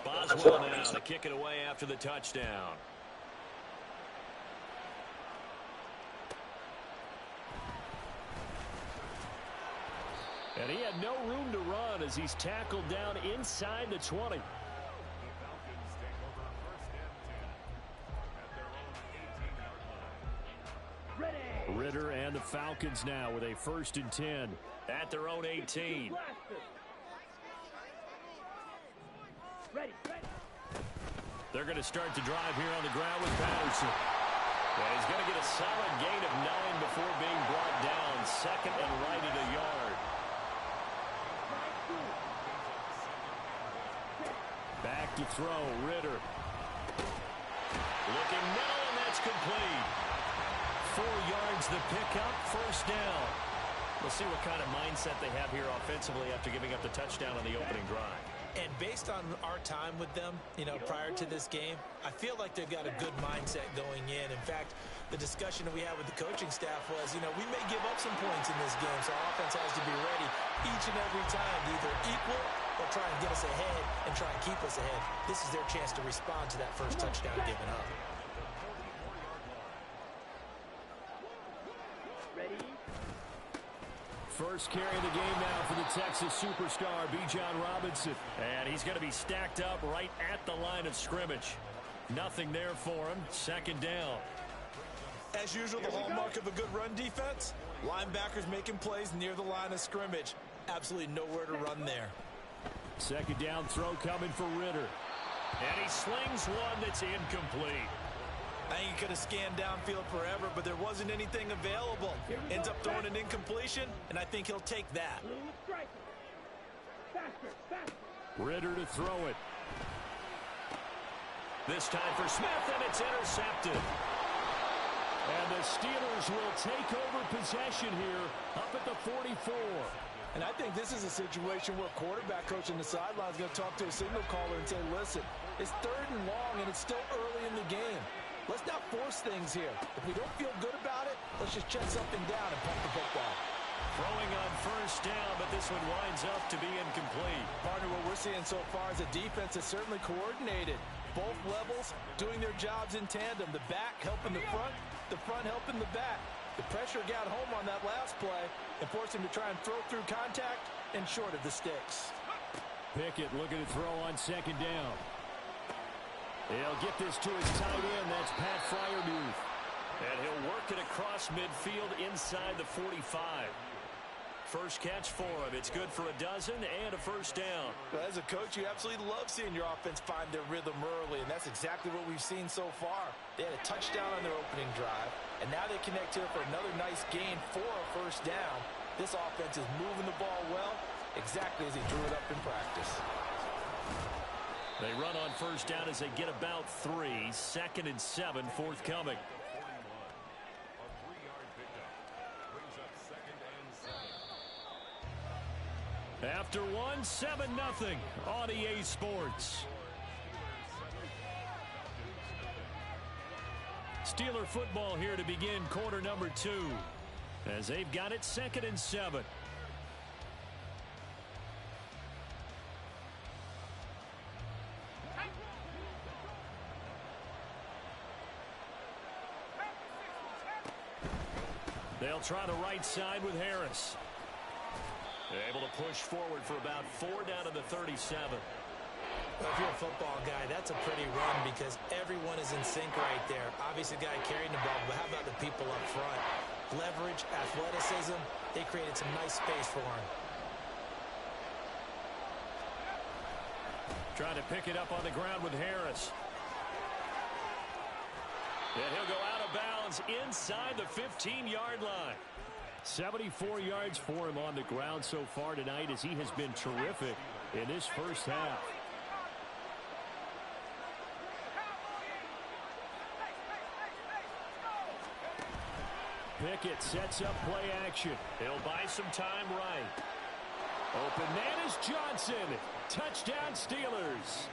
Boswell now to kick it away after the touchdown. And he had no room to run as he's tackled down inside the 20. Ritter and the Falcons now with a 1st and 10 at their own 18. They're going to start the drive here on the ground with Patterson. And he's going to get a solid gain of 9 before being brought down. 2nd and right at a yard. Back to throw, Ritter. Looking now, and that's complete. 4 yards the pickup, 1st down. We'll see what kind of mindset they have here offensively after giving up the touchdown on the opening drive. And based on our time with them, prior to this game, I feel like they've got a good mindset going in. In fact, the discussion that we had with the coaching staff was, we may give up some points in this game, so our offense has to be ready each and every time to either equal or try and get us ahead and try and keep us ahead. This is their chance to respond to that first touchdown given up. First carry of the game now for the Texas superstar, Bijan Robinson. And he's going to be stacked up right at the line of scrimmage. Nothing there for him. 2nd down. As usual, the hallmark of a good run defense, linebackers making plays near the line of scrimmage. Absolutely nowhere to run there. 2nd down throw coming for Ritter. And he slings one that's incomplete. I think he could have scanned downfield forever, but there wasn't anything available. Ends up throwing an incompletion, and I think he'll take that. Ritter to throw it. This time for Smith, and it's intercepted. And the Steelers will take over possession here up at the 44. And I think this is a situation where quarterback coach on the sideline is going to talk to a signal caller and say, listen, it's 3rd and long, and it's still early in the game. Let's not force things here. If we don't feel good about it, let's just check something down and pump the football. Throwing on 1st down, but this one winds up to be incomplete. Partner, what we're seeing so far is a defense that's certainly coordinated. Both levels doing their jobs in tandem. The back helping the front helping the back. The pressure got home on that last play and forced him to try and throw through contact and short of the sticks. Pickett looking to throw on 2nd down. He'll get this to his tight end. That's Pat Fryermuth. And he'll work it across midfield inside the 45. First catch for him. It's good for a dozen and a 1st down. Well, as a coach, you absolutely love seeing your offense find their rhythm early, and that's exactly what we've seen so far. They had a touchdown on their opening drive, and now they connect here for another nice gain for a 1st down. This offense is moving the ball well, exactly as he drew it up in practice. They run on 1st down as they get about 3. 2nd and 7 forthcoming. After 7-0 on EA Sports. Steeler football here to begin quarter number 2 as they've got it 2nd and 7. They'll try the right side with Harris. Able to push forward for about 4 down to the 37. Well, if you're a football guy, that's a pretty run because everyone is in sync right there. Obviously, the guy carrying the ball, but how about the people up front? Leverage, athleticism, they created some nice space for him. Trying to pick it up on the ground with Harris. And he'll go out of bounds inside the 15-yard line. 74 yards for him on the ground so far tonight as he has been terrific in this first half. Pickett sets up play action. He'll buy some time right. Open man is Johnson. Touchdown Steelers.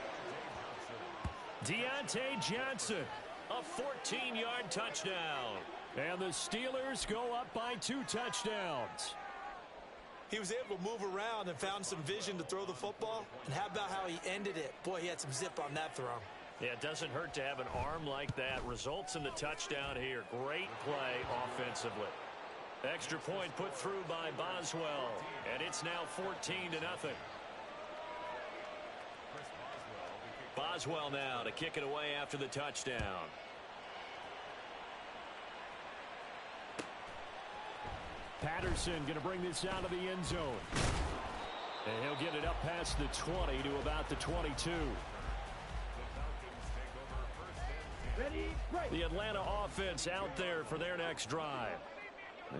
Deontay Johnson. A 14-yard touchdown. And the Steelers go up by 2 touchdowns. He was able to move around and found some vision to throw the football. And how about how he ended it? Boy, he had some zip on that throw. Yeah, it doesn't hurt to have an arm like that. Results in the touchdown here. Great play offensively. Extra point put through by Boswell. And it's now 14-0. Boswell now to kick it away after the touchdown. Patterson going to bring this out of the end zone. And he'll get it up past the 20 to about the 22. The Atlanta offense out there for their next drive.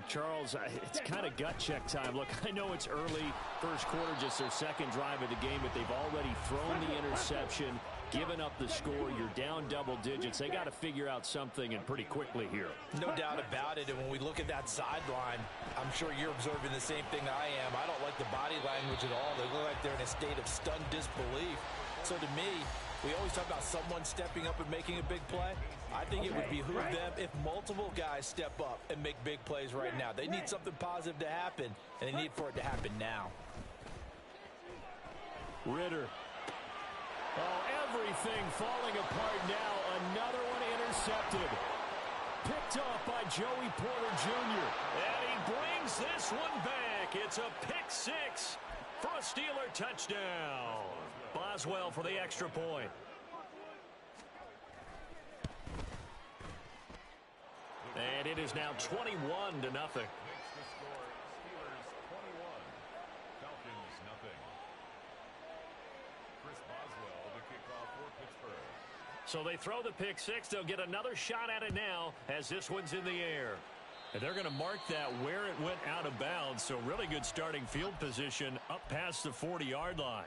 Charles, it's kind of gut check time. Look, I know it's early, first quarter, just their second drive of the game, but they've already thrown the interception, given up the score. You're down double digits. They got to figure out something, and pretty quickly here. No doubt about it, and when we look at that sideline, I'm sure you're observing the same thing I am. I don't like the body language at all. They look like they're in a state of stunned disbelief. So to me, we always talk about someone stepping up and making a big play. I think it would behoove them if multiple guys step up and make big plays right now. They need something positive to happen, and they need for it to happen now. Ritter. Oh, everything falling apart now. Another one intercepted. Picked off by Joey Porter Jr. And he brings this one back. It's a pick six for a Steeler touchdown. Boswell for the extra point. And it is now 21-0. So they throw the pick six. They'll get another shot at it now as this one's in the air. And they're going to mark that where it went out of bounds. So really good starting field position up past the 40-yard line.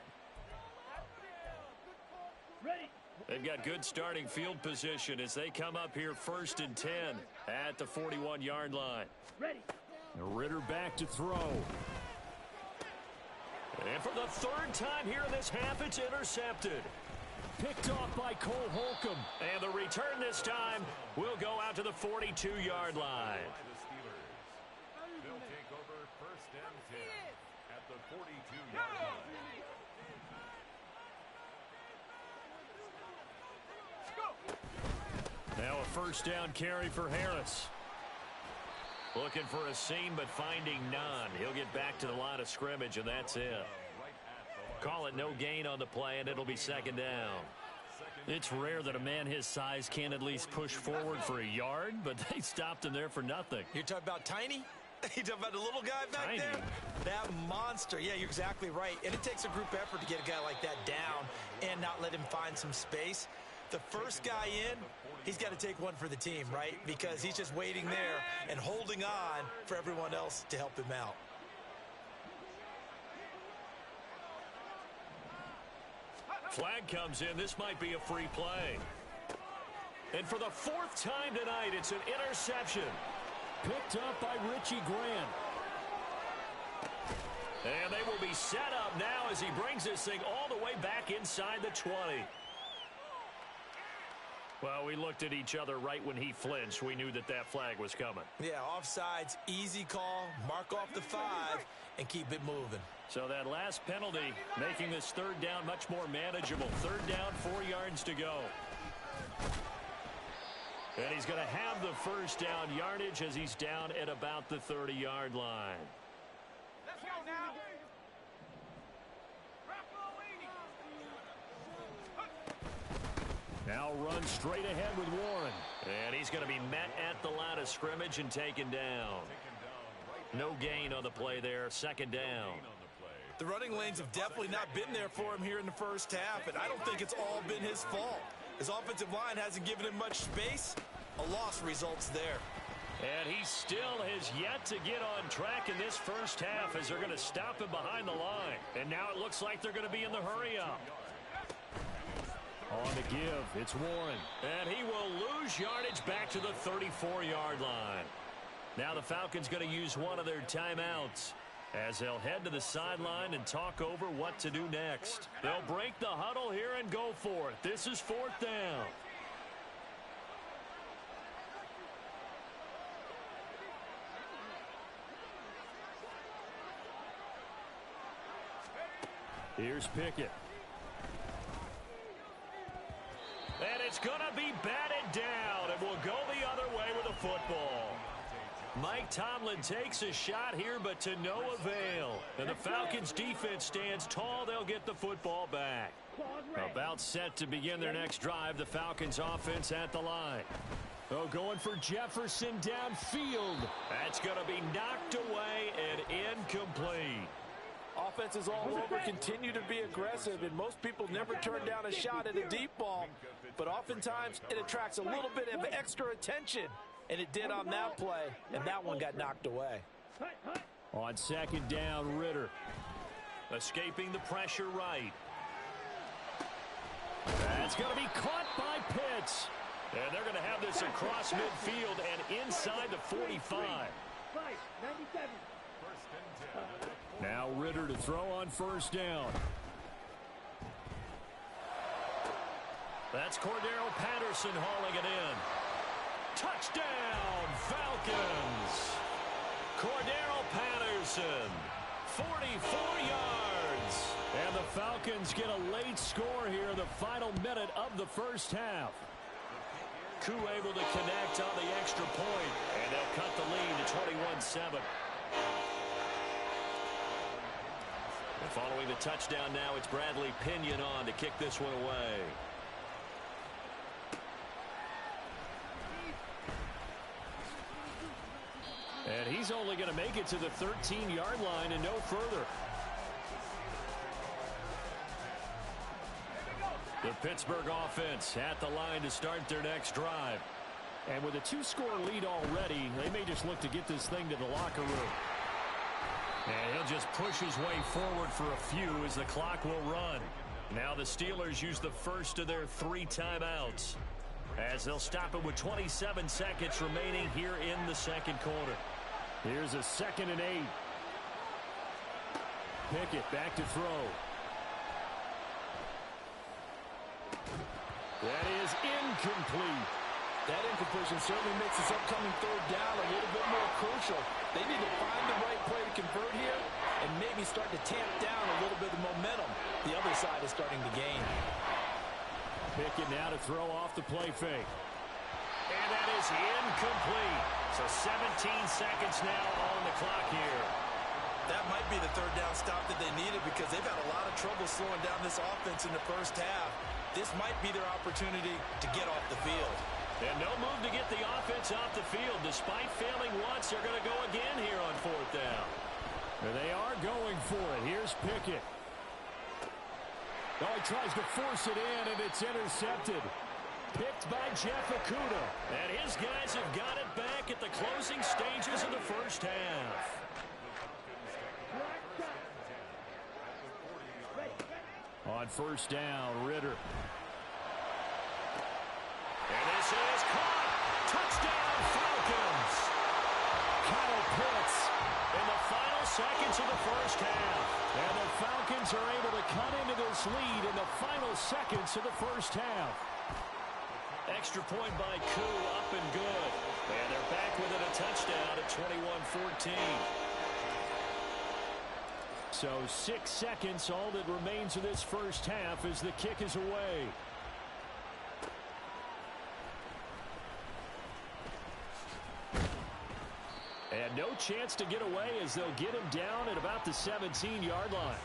Ready. They've got good starting field position as they come up here 1st and 10 at the 41-yard line. Ready. Ritter back to throw. And for the 3rd time here in this half, it's intercepted. Picked off by Cole Holcomb. And the return this time will go out to the 42-yard line. They'll take over 1st and 10 at the 42-yard line. Now a 1st down carry for Harris. Looking for a seam, but finding none. He'll get back to the line of scrimmage, and that's it. Call it no gain on the play, and it'll be 2nd down. It's rare that a man his size can't at least push forward for a yard, but they stopped him there for nothing. You're talking about Tiny? You're talking about the little guy back Tiny. there? That monster. Yeah, you're exactly right. And it takes a group effort to get a guy like that down and not let him find some space. The first guy in, he's got to take one for the team, right? Because he's just waiting there and holding on for everyone else to help him out. Flag comes in. This might be a free play. And for the 4th time tonight, it's an interception. Picked up by Richie Grant. And they will be set up now as he brings this thing all the way back inside the 20. Well, we looked at each other right when he flinched. We knew that that flag was coming. Yeah, offsides, easy call, mark off the 5, and keep it moving. So that last penalty making this third down much more manageable. Third down, 4 yards to go. And he's going to have the first down yardage as he's down at about the 30-yard line. Let's go now. Now run straight ahead with Warren. And he's going to be met at the line of scrimmage and taken down. No gain on the play there. Second down. The running lanes have definitely not been there for him here in the first half, and I don't think it's all been his fault. His offensive line hasn't given him much space. A loss results there. And he still has yet to get on track in this first half as they're going to stop him behind the line. And now it looks like they're going to be in the hurry-up. On the give, it's Warren. And he will lose yardage back to the 34-yard line. Now the Falcons going to use one of their timeouts as they'll head to the sideline and talk over what to do next. They'll break the huddle here and go for it. This is 4th down. Here's Pickett. And it's going to be batted down, and we'll go the other way with the football. Mike Tomlin takes a shot here, but to no avail. And the Falcons' defense stands tall. They'll get the football back. About set to begin their next drive. The Falcons' offense at the line. Oh, going for Jefferson downfield. That's going to be knocked away and incomplete. Offenses all over continue to be aggressive, and most people never turn down a shot at a deep ball. But oftentimes, it attracts a little bit of extra attention. And it did on that play, and that one got knocked away. On second down, Ritter. Escaping the pressure right. That's going to be caught by Pitts. And they're going to have this across midfield and inside the 45. 97. Now Ritter to throw on first down. That's Cordero Patterson hauling it in. Touchdown, Falcons. Cordero Patterson, 44 yards. And the Falcons get a late score here in the final minute of the first half. Koo able to connect on the extra point, and they'll cut the lead to 21-7. And following the touchdown now, it's Bradley Pinion on to kick this one away. And he's only going to make it to the 13-yard line and no further. The Pittsburgh offense at the line to start their next drive. And with a 2-score lead already, they may just look to get this thing to the locker room. And he'll just push his way forward for a few as the clock will run. Now the Steelers use the first of their 3 timeouts as they'll stop it with 27 seconds remaining here in the second quarter. Here's a 2nd and 8. Pickett back to throw. That is incomplete. That incompletion certainly makes this upcoming third down a little bit more crucial. They need to find the right play to convert here and maybe start to tamp down a little bit of momentum. The other side is starting to gain. Pickett now to throw off the play fake. And that is incomplete. So 17 seconds now on the clock here. That might be the third down stop that they needed because they've had a lot of trouble slowing down this offense in the first half. This might be their opportunity to get off the field. And no move to get the offense off the field. Despite failing once, they're going to go again here on 4th down. And they are going for it. Here's Pickett. Oh, he tries to force it in, and it's intercepted. Picked by Jeff Okudah. And his guys have got it back at the closing stages of the first half. On first down, Ritter. And this is caught. Touchdown, Falcons. Kyle Pitts in the final seconds of the first half. And the Falcons are able to cut into this lead in the final seconds of the first half. Extra point by Koo, up and good. And they're back within a touchdown at 21-14. So 6 seconds, all that remains of this first half as the kick is away. And no chance to get away as they'll get him down at about the 17-yard line.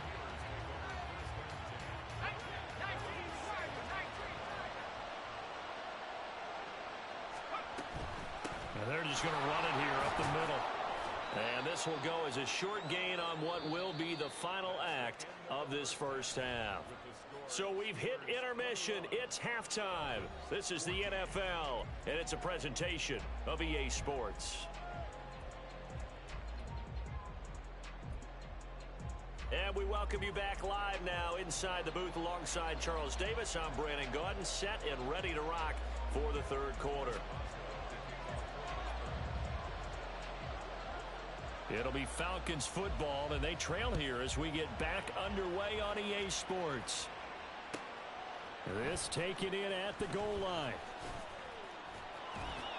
And they're just going to run it here up the middle. And this will go as a short gain on what will be the final act of this first half. So we've hit intermission. It's halftime. This is the NFL, and it's a presentation of EA Sports. And we welcome you back live now inside the booth alongside Charles Davis. I'm Brandon Gaudin, set and ready to rock for the third quarter. It'll be Falcons football, and they trail here as we get back underway on EA Sports. This taken in at the goal line.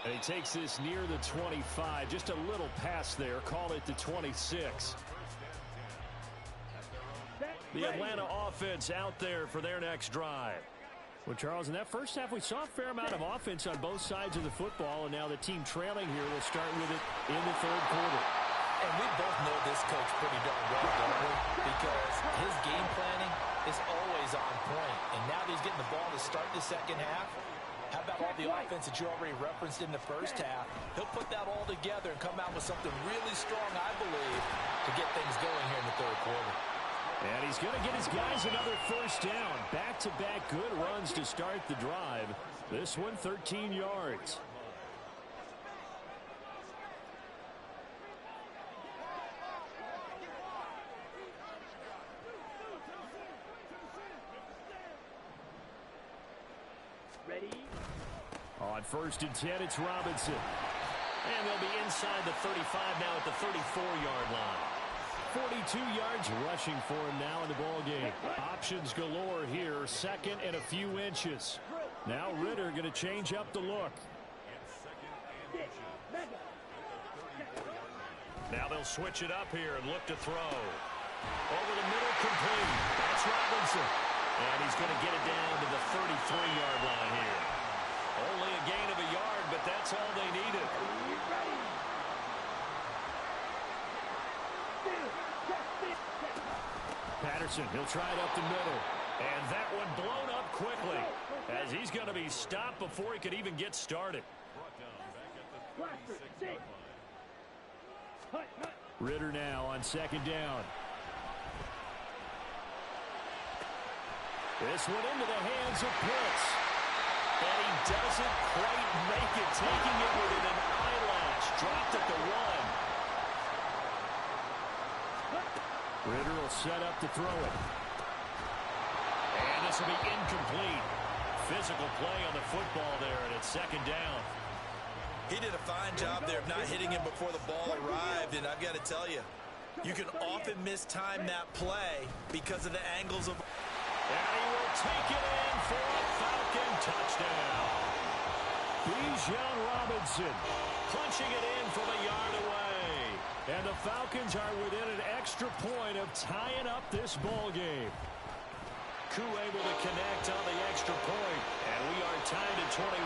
And he takes this near the 25. Just a little pass there. Call it the 26. The Atlanta offense out there for their next drive. Well, Charles, in that first half, we saw a fair amount of offense on both sides of the football, and now the team trailing here will start with it in the third quarter. And we both know this coach pretty darn well, don't we? Because his game planning is always on point. And now that he's getting the ball to start the second half, how about all the offense that you already referenced in the first half? He'll put that all together and come out with something really strong, I believe, to get things going here in the third quarter. And he's going to get his guys another first down. Back-to-back good runs to start the drive. This one 13 yards. Ready? On 1st and 10, it's Robinson. And they'll be inside the 35 now at the 34-yard line. 42 yards rushing for him now in the ball game. Options galore here. Second and a few inches. Now Ritter going to change up the look. Now they'll switch it up here and look to throw. Over the middle, complete. That's Robinson. And he's going to get it down to the 33-yard line here. Only a gain of a yard, but that's all they needed. Patterson, he'll try it up the middle. And that one blown up quickly as he's going to be stopped before he could even get started. Ritter now on 2nd down. This one into the hands of Pitts. And he doesn't quite make it, taking it within an eyelash. Dropped at the 1. Ritter will set up to throw it. And this will be incomplete. Physical play on the football there, and it's 2nd down. He did a fine job there of not hitting him before the ball arrived, and I've got to tell you, you can often mistime that play because of the angles of... And he will take it in for a Falcon touchdown. Bijan Robinson punching it in from a yard away. And the Falcons are within an extra point of tying up this ball game. Koo able to connect on the extra point. And we are tied at 21.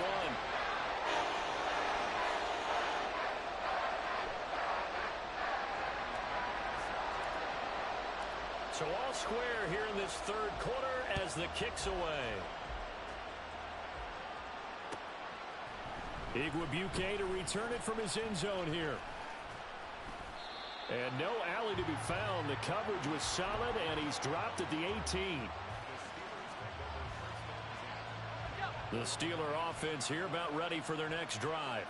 So all square here in this third quarter as the kick's away. Igwebuike to return it from his end zone here. And no alley to be found. The coverage was solid, and he's dropped at the 18. The Steeler offense here about ready for their next drive.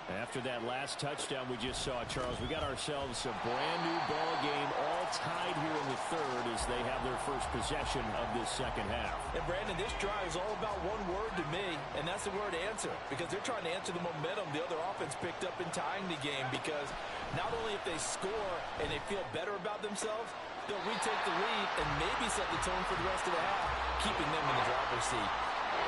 After that last touchdown we just saw, Charles, we got ourselves a brand new ball game, all tied here in the third as they have their first possession of this second half. And Brandon, this drive is all about one word to me, and that's the word answer, because they're trying to answer the momentum the other offense picked up in tying the game, because not only if they score and they feel better about themselves, they'll retake the lead and maybe set the tone for the rest of the half, keeping them in the driver's seat.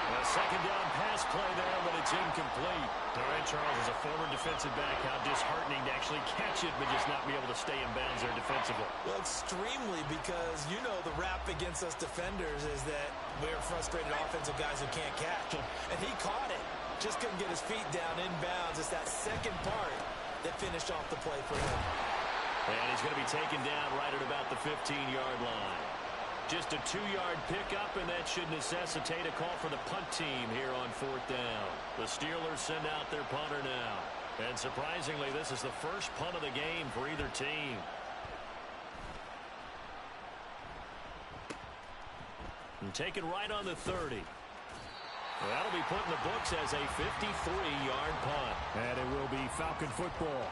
A second down pass play there, but it's incomplete. All right, Charles, as a former defensive back, how disheartening to actually catch it, but just not be able to stay in bounds there defensively. Well, extremely, because you know the rap against us defenders is that we're frustrated offensive guys who can't catch. And he caught it. Just couldn't get his feet down in bounds. It's that second part that finished off the play for him. And he's going to be taken down right at about the 15-yard line. Just a 2-yard pickup, and that should necessitate a call for the punt team here on 4th down. The Steelers send out their punter now. And surprisingly, this is the first punt of the game for either team. And taken right on the 30. Well, that'll be put in the books as a 53-yard punt. And it will be Falcon football.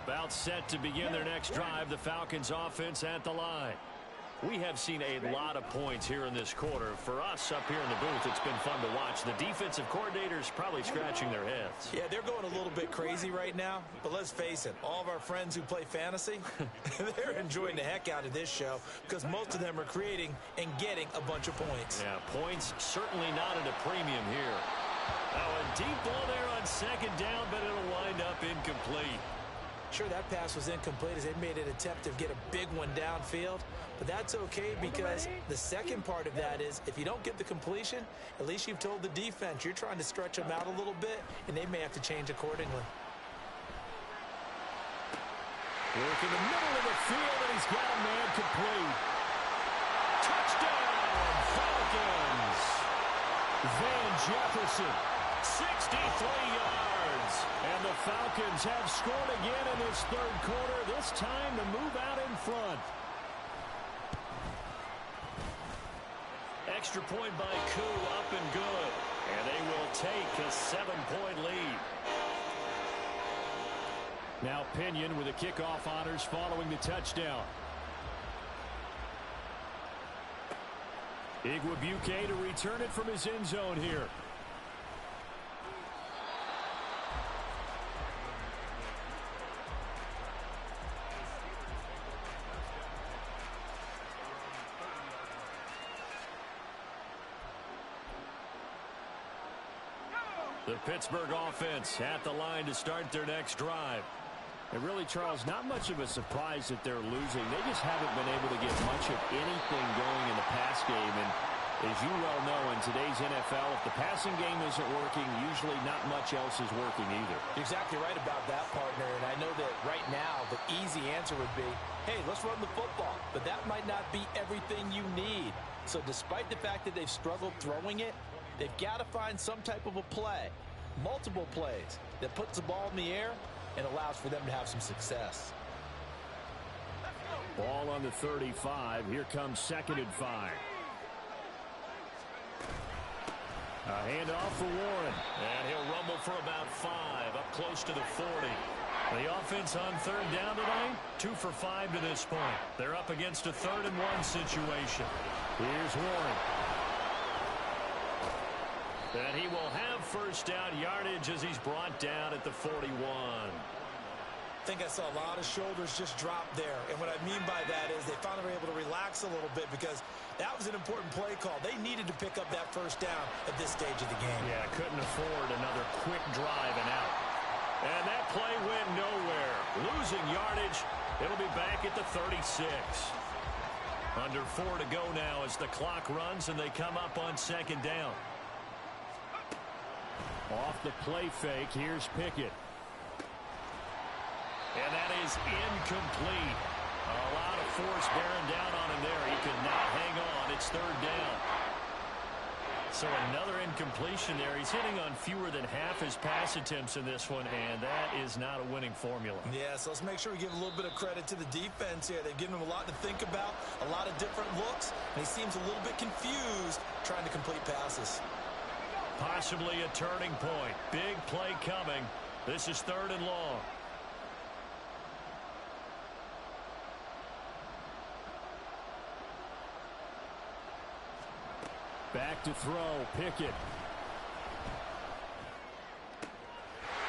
About set to begin their next drive, the Falcons offense at the line. We have seen a lot of points here in this quarter. For us up here in the booth, it's been fun to watch. The defensive coordinators probably scratching their heads. Yeah, they're going a little bit crazy right now. But let's face it, all of our friends who play fantasy, they're enjoying the heck out of this show because most of them are creating and getting a bunch of points. Yeah, points certainly not at a premium here. Oh, a deep ball there on second down, but it'll wind up incomplete. Sure, that pass was incomplete as they made an attempt to get a big one downfield, but that's okay because the second part of that is if you don't get the completion, at least you've told the defense you're trying to stretch them out a little bit, and they may have to change accordingly. Work in the middle of the field, and he's got a man complete. Touchdown, Falcons! Van Jefferson, 63 yards. And the Falcons have scored again in this third quarter, this time to move out in front. Extra point by Koo, up and good. And they will take a 7-point lead. Now Pinion with the kickoff honors following the touchdown. Igwebuike to return it from his end zone here. The Pittsburgh offense at the line to start their next drive. And really, Charles, not much of a surprise that they're losing. They just haven't been able to get much of anything going in the pass game. And as you well know, in today's NFL, if the passing game isn't working, usually not much else is working either. You're exactly right about that, partner. And I know that right now the easy answer would be, hey, let's run the football. But that might not be everything you need. So despite the fact that they've struggled throwing it, they've got to find some type of a play, multiple plays, that puts the ball in the air and allows for them to have some success. Ball on the 35. Here comes 2nd and 5. A handoff for Warren. And he'll rumble for about 5, up close to the 40. The offense on 3rd down tonight, 2 for 5 to this point. They're up against a 3rd and 1 situation. Here's Warren. And he will have first down yardage as he's brought down at the 41. I think I saw a lot of shoulders just drop there. And what I mean by that is they finally were able to relax a little bit because that was an important play call. They needed to pick up that first down at this stage of the game. Yeah, couldn't afford another quick drive and out. And that play went nowhere. Losing yardage. It'll be back at the 36. Under 4 to go now as the clock runs and they come up on 2nd down. Off the play fake, here's Pickett. And that is incomplete. A lot of force bearing down on him there. He could not hang on. It's 3rd down. So another incompletion there. He's hitting on fewer than half his pass attempts in this one, and that is not a winning formula. Yeah, so let's make sure we give a little bit of credit to the defense here. They've given him a lot to think about, a lot of different looks, and he seems a little bit confused trying to complete passes. Possibly a turning point. Big play coming. This is 3rd and long. Back to throw. Pickett.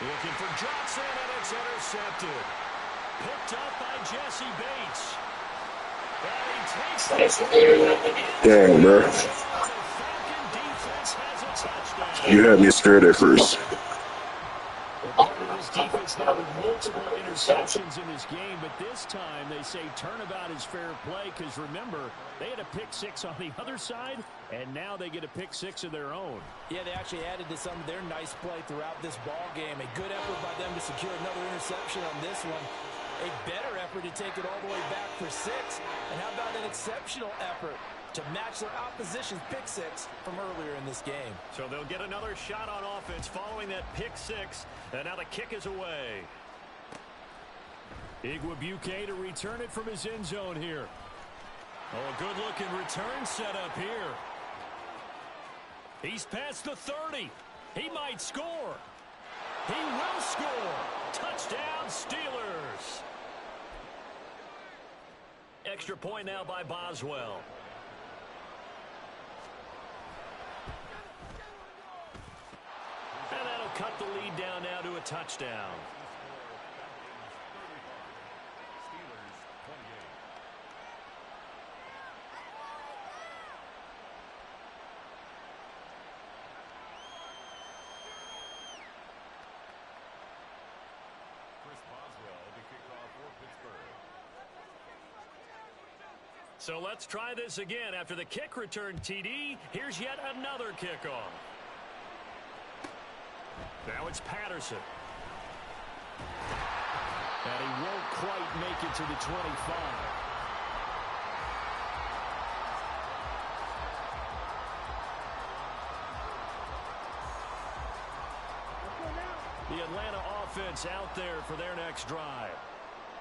Looking for Johnson, and it's intercepted. Picked up by Jesse Bates. Dang, bro. You had me scared at first. Part of this defense now with multiple interceptions in this game, but this time they say turnabout is fair play because, remember, they had a pick six on the other side, and now they get a pick six of their own. Yeah, they actually added to some of their nice play throughout this ball game. A good effort by them to secure another interception on this one. A better effort to take it all the way back for 6. And how about an exceptional effort to match their opposition's pick six from earlier in this game. So they'll get another shot on offense following that pick six, and now the kick is away. Igwebuike to return it from his end zone here. Oh, a good-looking return set up here. He's past the 30. He might score. He will score. Touchdown, Steelers. Extra point now by Boswell. And that'll cut the lead down now to a touchdown. So let's try this again. After the kick return TD, here's yet another kickoff. Now it's Patterson. And he won't quite make it to the 25. The Atlanta offense out there for their next drive.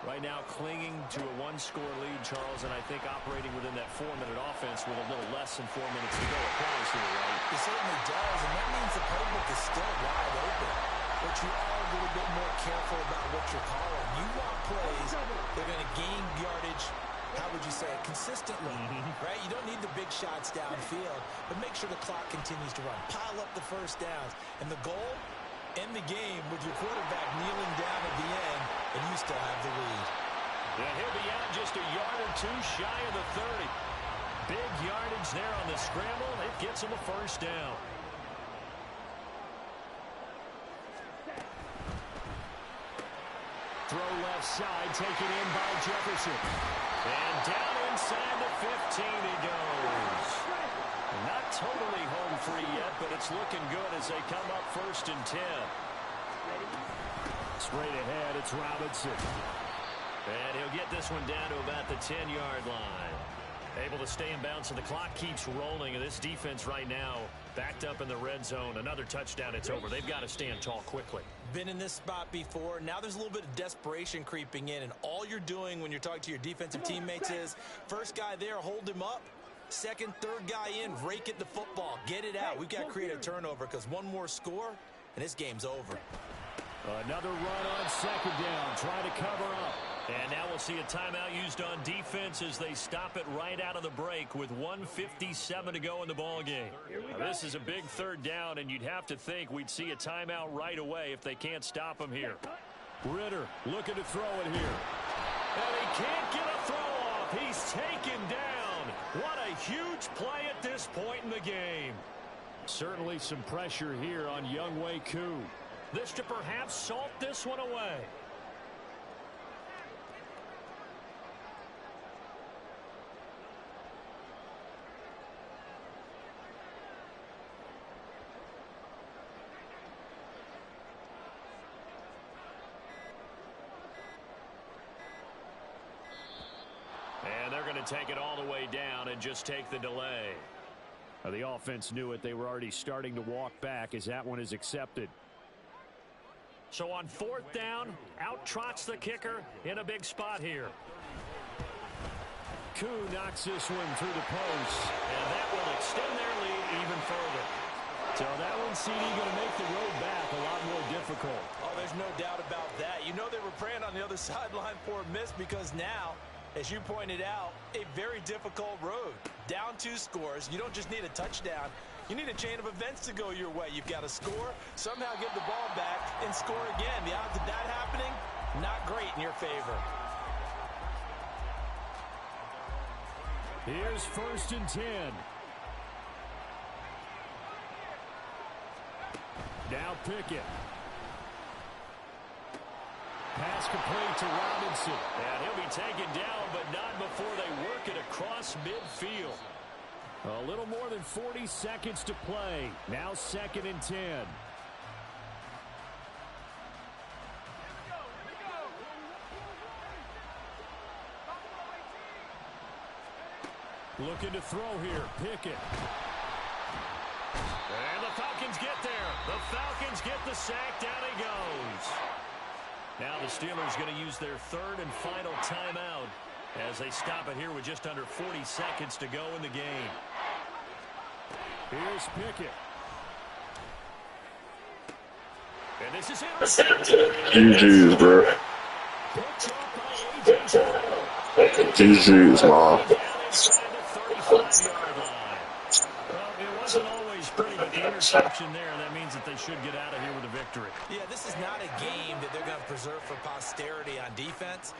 Right now clinging to a one-score lead, Charles, and I think operating within that 4-minute offense with a little less than 4 minutes to go applies here, right? It certainly does, and that means the playbook is still wide open. But you are a little bit more careful about what you're calling. You want plays that are going to gain yardage, how would you say it, consistently, right? You don't need the big shots downfield, but make sure the clock continues to run. Pile up the first downs. And the goal, end the game with your quarterback kneeling down at the end, and you still have the lead. Yeah, he'll be out just a yard or two shy of the 30. Big yardage there on the scramble. It gets him a first down. Throw left side, taken in by Jefferson. And down inside the 15 he goes. Not totally home free yet, but it's looking good as they come up 1st and 10. Straight ahead, it's Robinson. And he'll get this one down to about the 10-yard line. Able to stay in bounds, and the clock keeps rolling. And this defense right now backed up in the red zone. Another touchdown, it's over. They've got to stand tall quickly. Been in this spot before. Now there's a little bit of desperation creeping in, and all you're doing when you're talking to your defensive teammates is first guy there, hold him up. Second, third guy in, rake at the football. Get it out. We've got to create a turnover because one more score, and this game's over. Another run on 2nd down, trying to cover up. And now we'll see a timeout used on defense as they stop it right out of the break with 1:57 to go in the ballgame. This is a big 3rd down, and you'd have to think we'd see a timeout right away if they can't stop him here. Ritter looking to throw it here. And he can't get a throw off. He's taken down. What a huge play at this point in the game. Certainly some pressure here on Younghoe Koo. This to perhaps salt this one away. And they're going to take it all the way down and just take the delay. The offense knew it. They were already starting to walk back as that one is accepted. So on 4th down, out trots the kicker in a big spot here. Koo knocks this one through the post, and that will extend their lead even further. So that one, CD, going to make the road back a lot more difficult. Oh, there's no doubt about that. You know they were praying on the other sideline for a miss because now, as you pointed out, a very difficult road. Down 2 scores. You don't just need a touchdown. You need a chain of events to go your way. You've got to score, somehow give the ball back, and score again. The odds of that happening, not great in your favor. Here's 1st and 10. Now Pickett. Pass complete to Robinson. And he'll be taken down, but not before they work it across midfield. A little more than 40 seconds to play. Now 2nd and 10. Looking to throw here. Pickett. And the Falcons get there. The Falcons get the sack. Down he goes. Now the Steelers going to use their 3rd and final timeout as they stop it here with just under 40 seconds to go in the game. Here's Pickett. And this is intercepted. GG's, bro. GG's, man. It wasn't always pretty, but the interception there, that means that they should get out of here with a victory. Yeah, this is not a game that they're going to preserve for posterity on defense,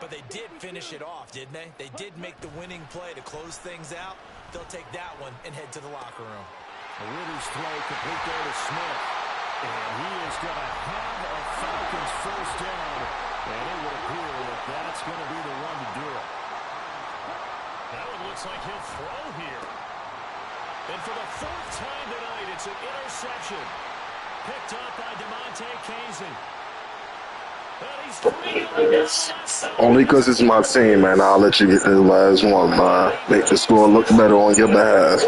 but they did finish it off, didn't they? They did make the winning play to close things out. They'll take that one and head to the locker room. The Rivers throw complete there to Smith. And he is going to have a Falcons 1st down. And it would appear that that's going to be the one to do it. That one looks like he'll throw here. And for the 4th time tonight, it's an interception. Picked up by DeMonte Kazin. Only because it's my team, man. I'll let you get the last one, man. Make the score look better on your behalf.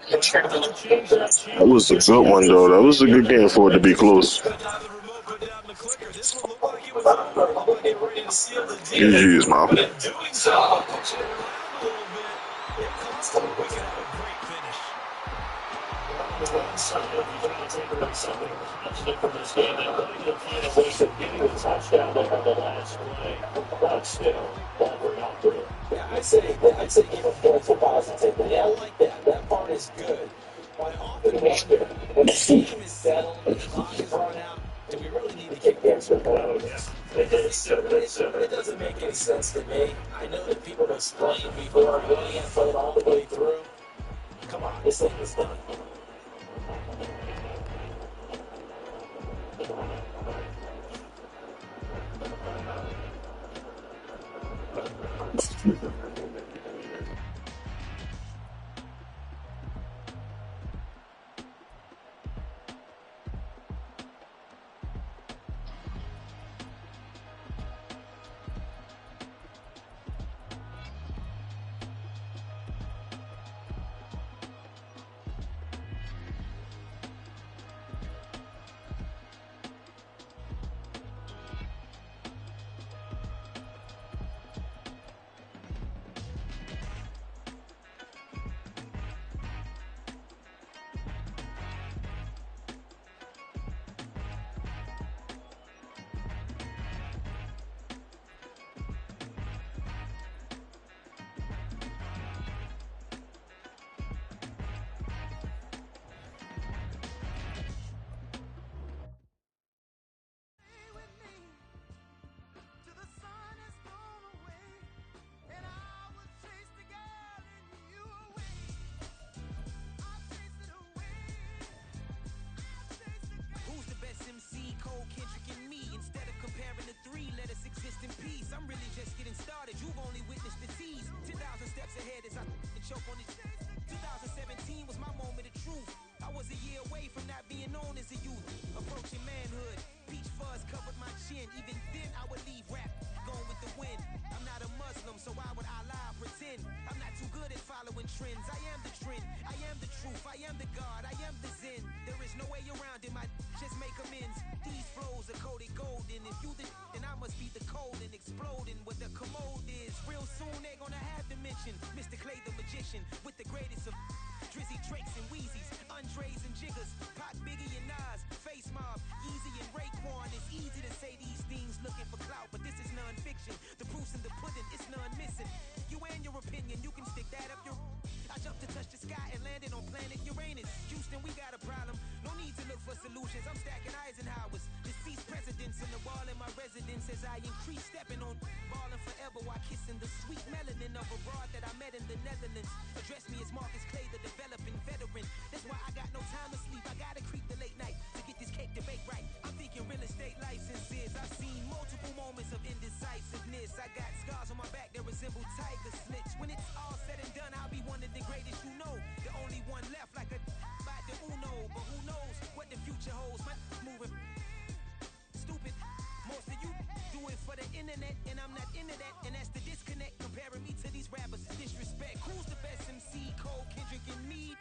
That was a good one, though. That was a good game for it to be close. GG's, man. Yeah, I'd say even more positivity. I like that. That part is good. But I often wonder, when the team is settled, the clock is run out, do we really need to kick games with one? It doesn't make any sense to me. I know that people have explained before, we only have to play it all the way through. Come on, this thing is done. revolutions. I'm stacking Eisenhowers. Deceased presidents in the wall in my residence as I increase stepping on ballin' forever while kissing the sweet melanin of a broad that I met in the Netherlands. Address me as Marcus Clay, the developing veteran. That's why I got no time to sleep. I gotta creep the late night to get this cake debate right. I'm thinking real estate licenses. I've seen multiple moments of indecisiveness. I got scars on my back that resemble tiger slits. When it's all said and done, I'll be one of the greatest you know. The only one left like a by the Uno. But who knows what the future holds? My moving stupid. Most of you do it for the internet, and I'm not into that. And that's the disconnect. Comparing me to these rappers, disrespect. Who's the best MC? Cole, Kendrick, and me?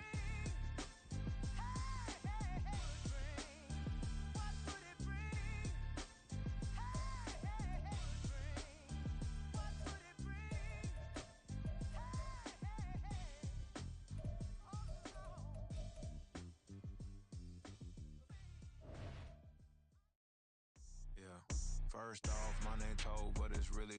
Yeah. First off, my name Toad, but it's really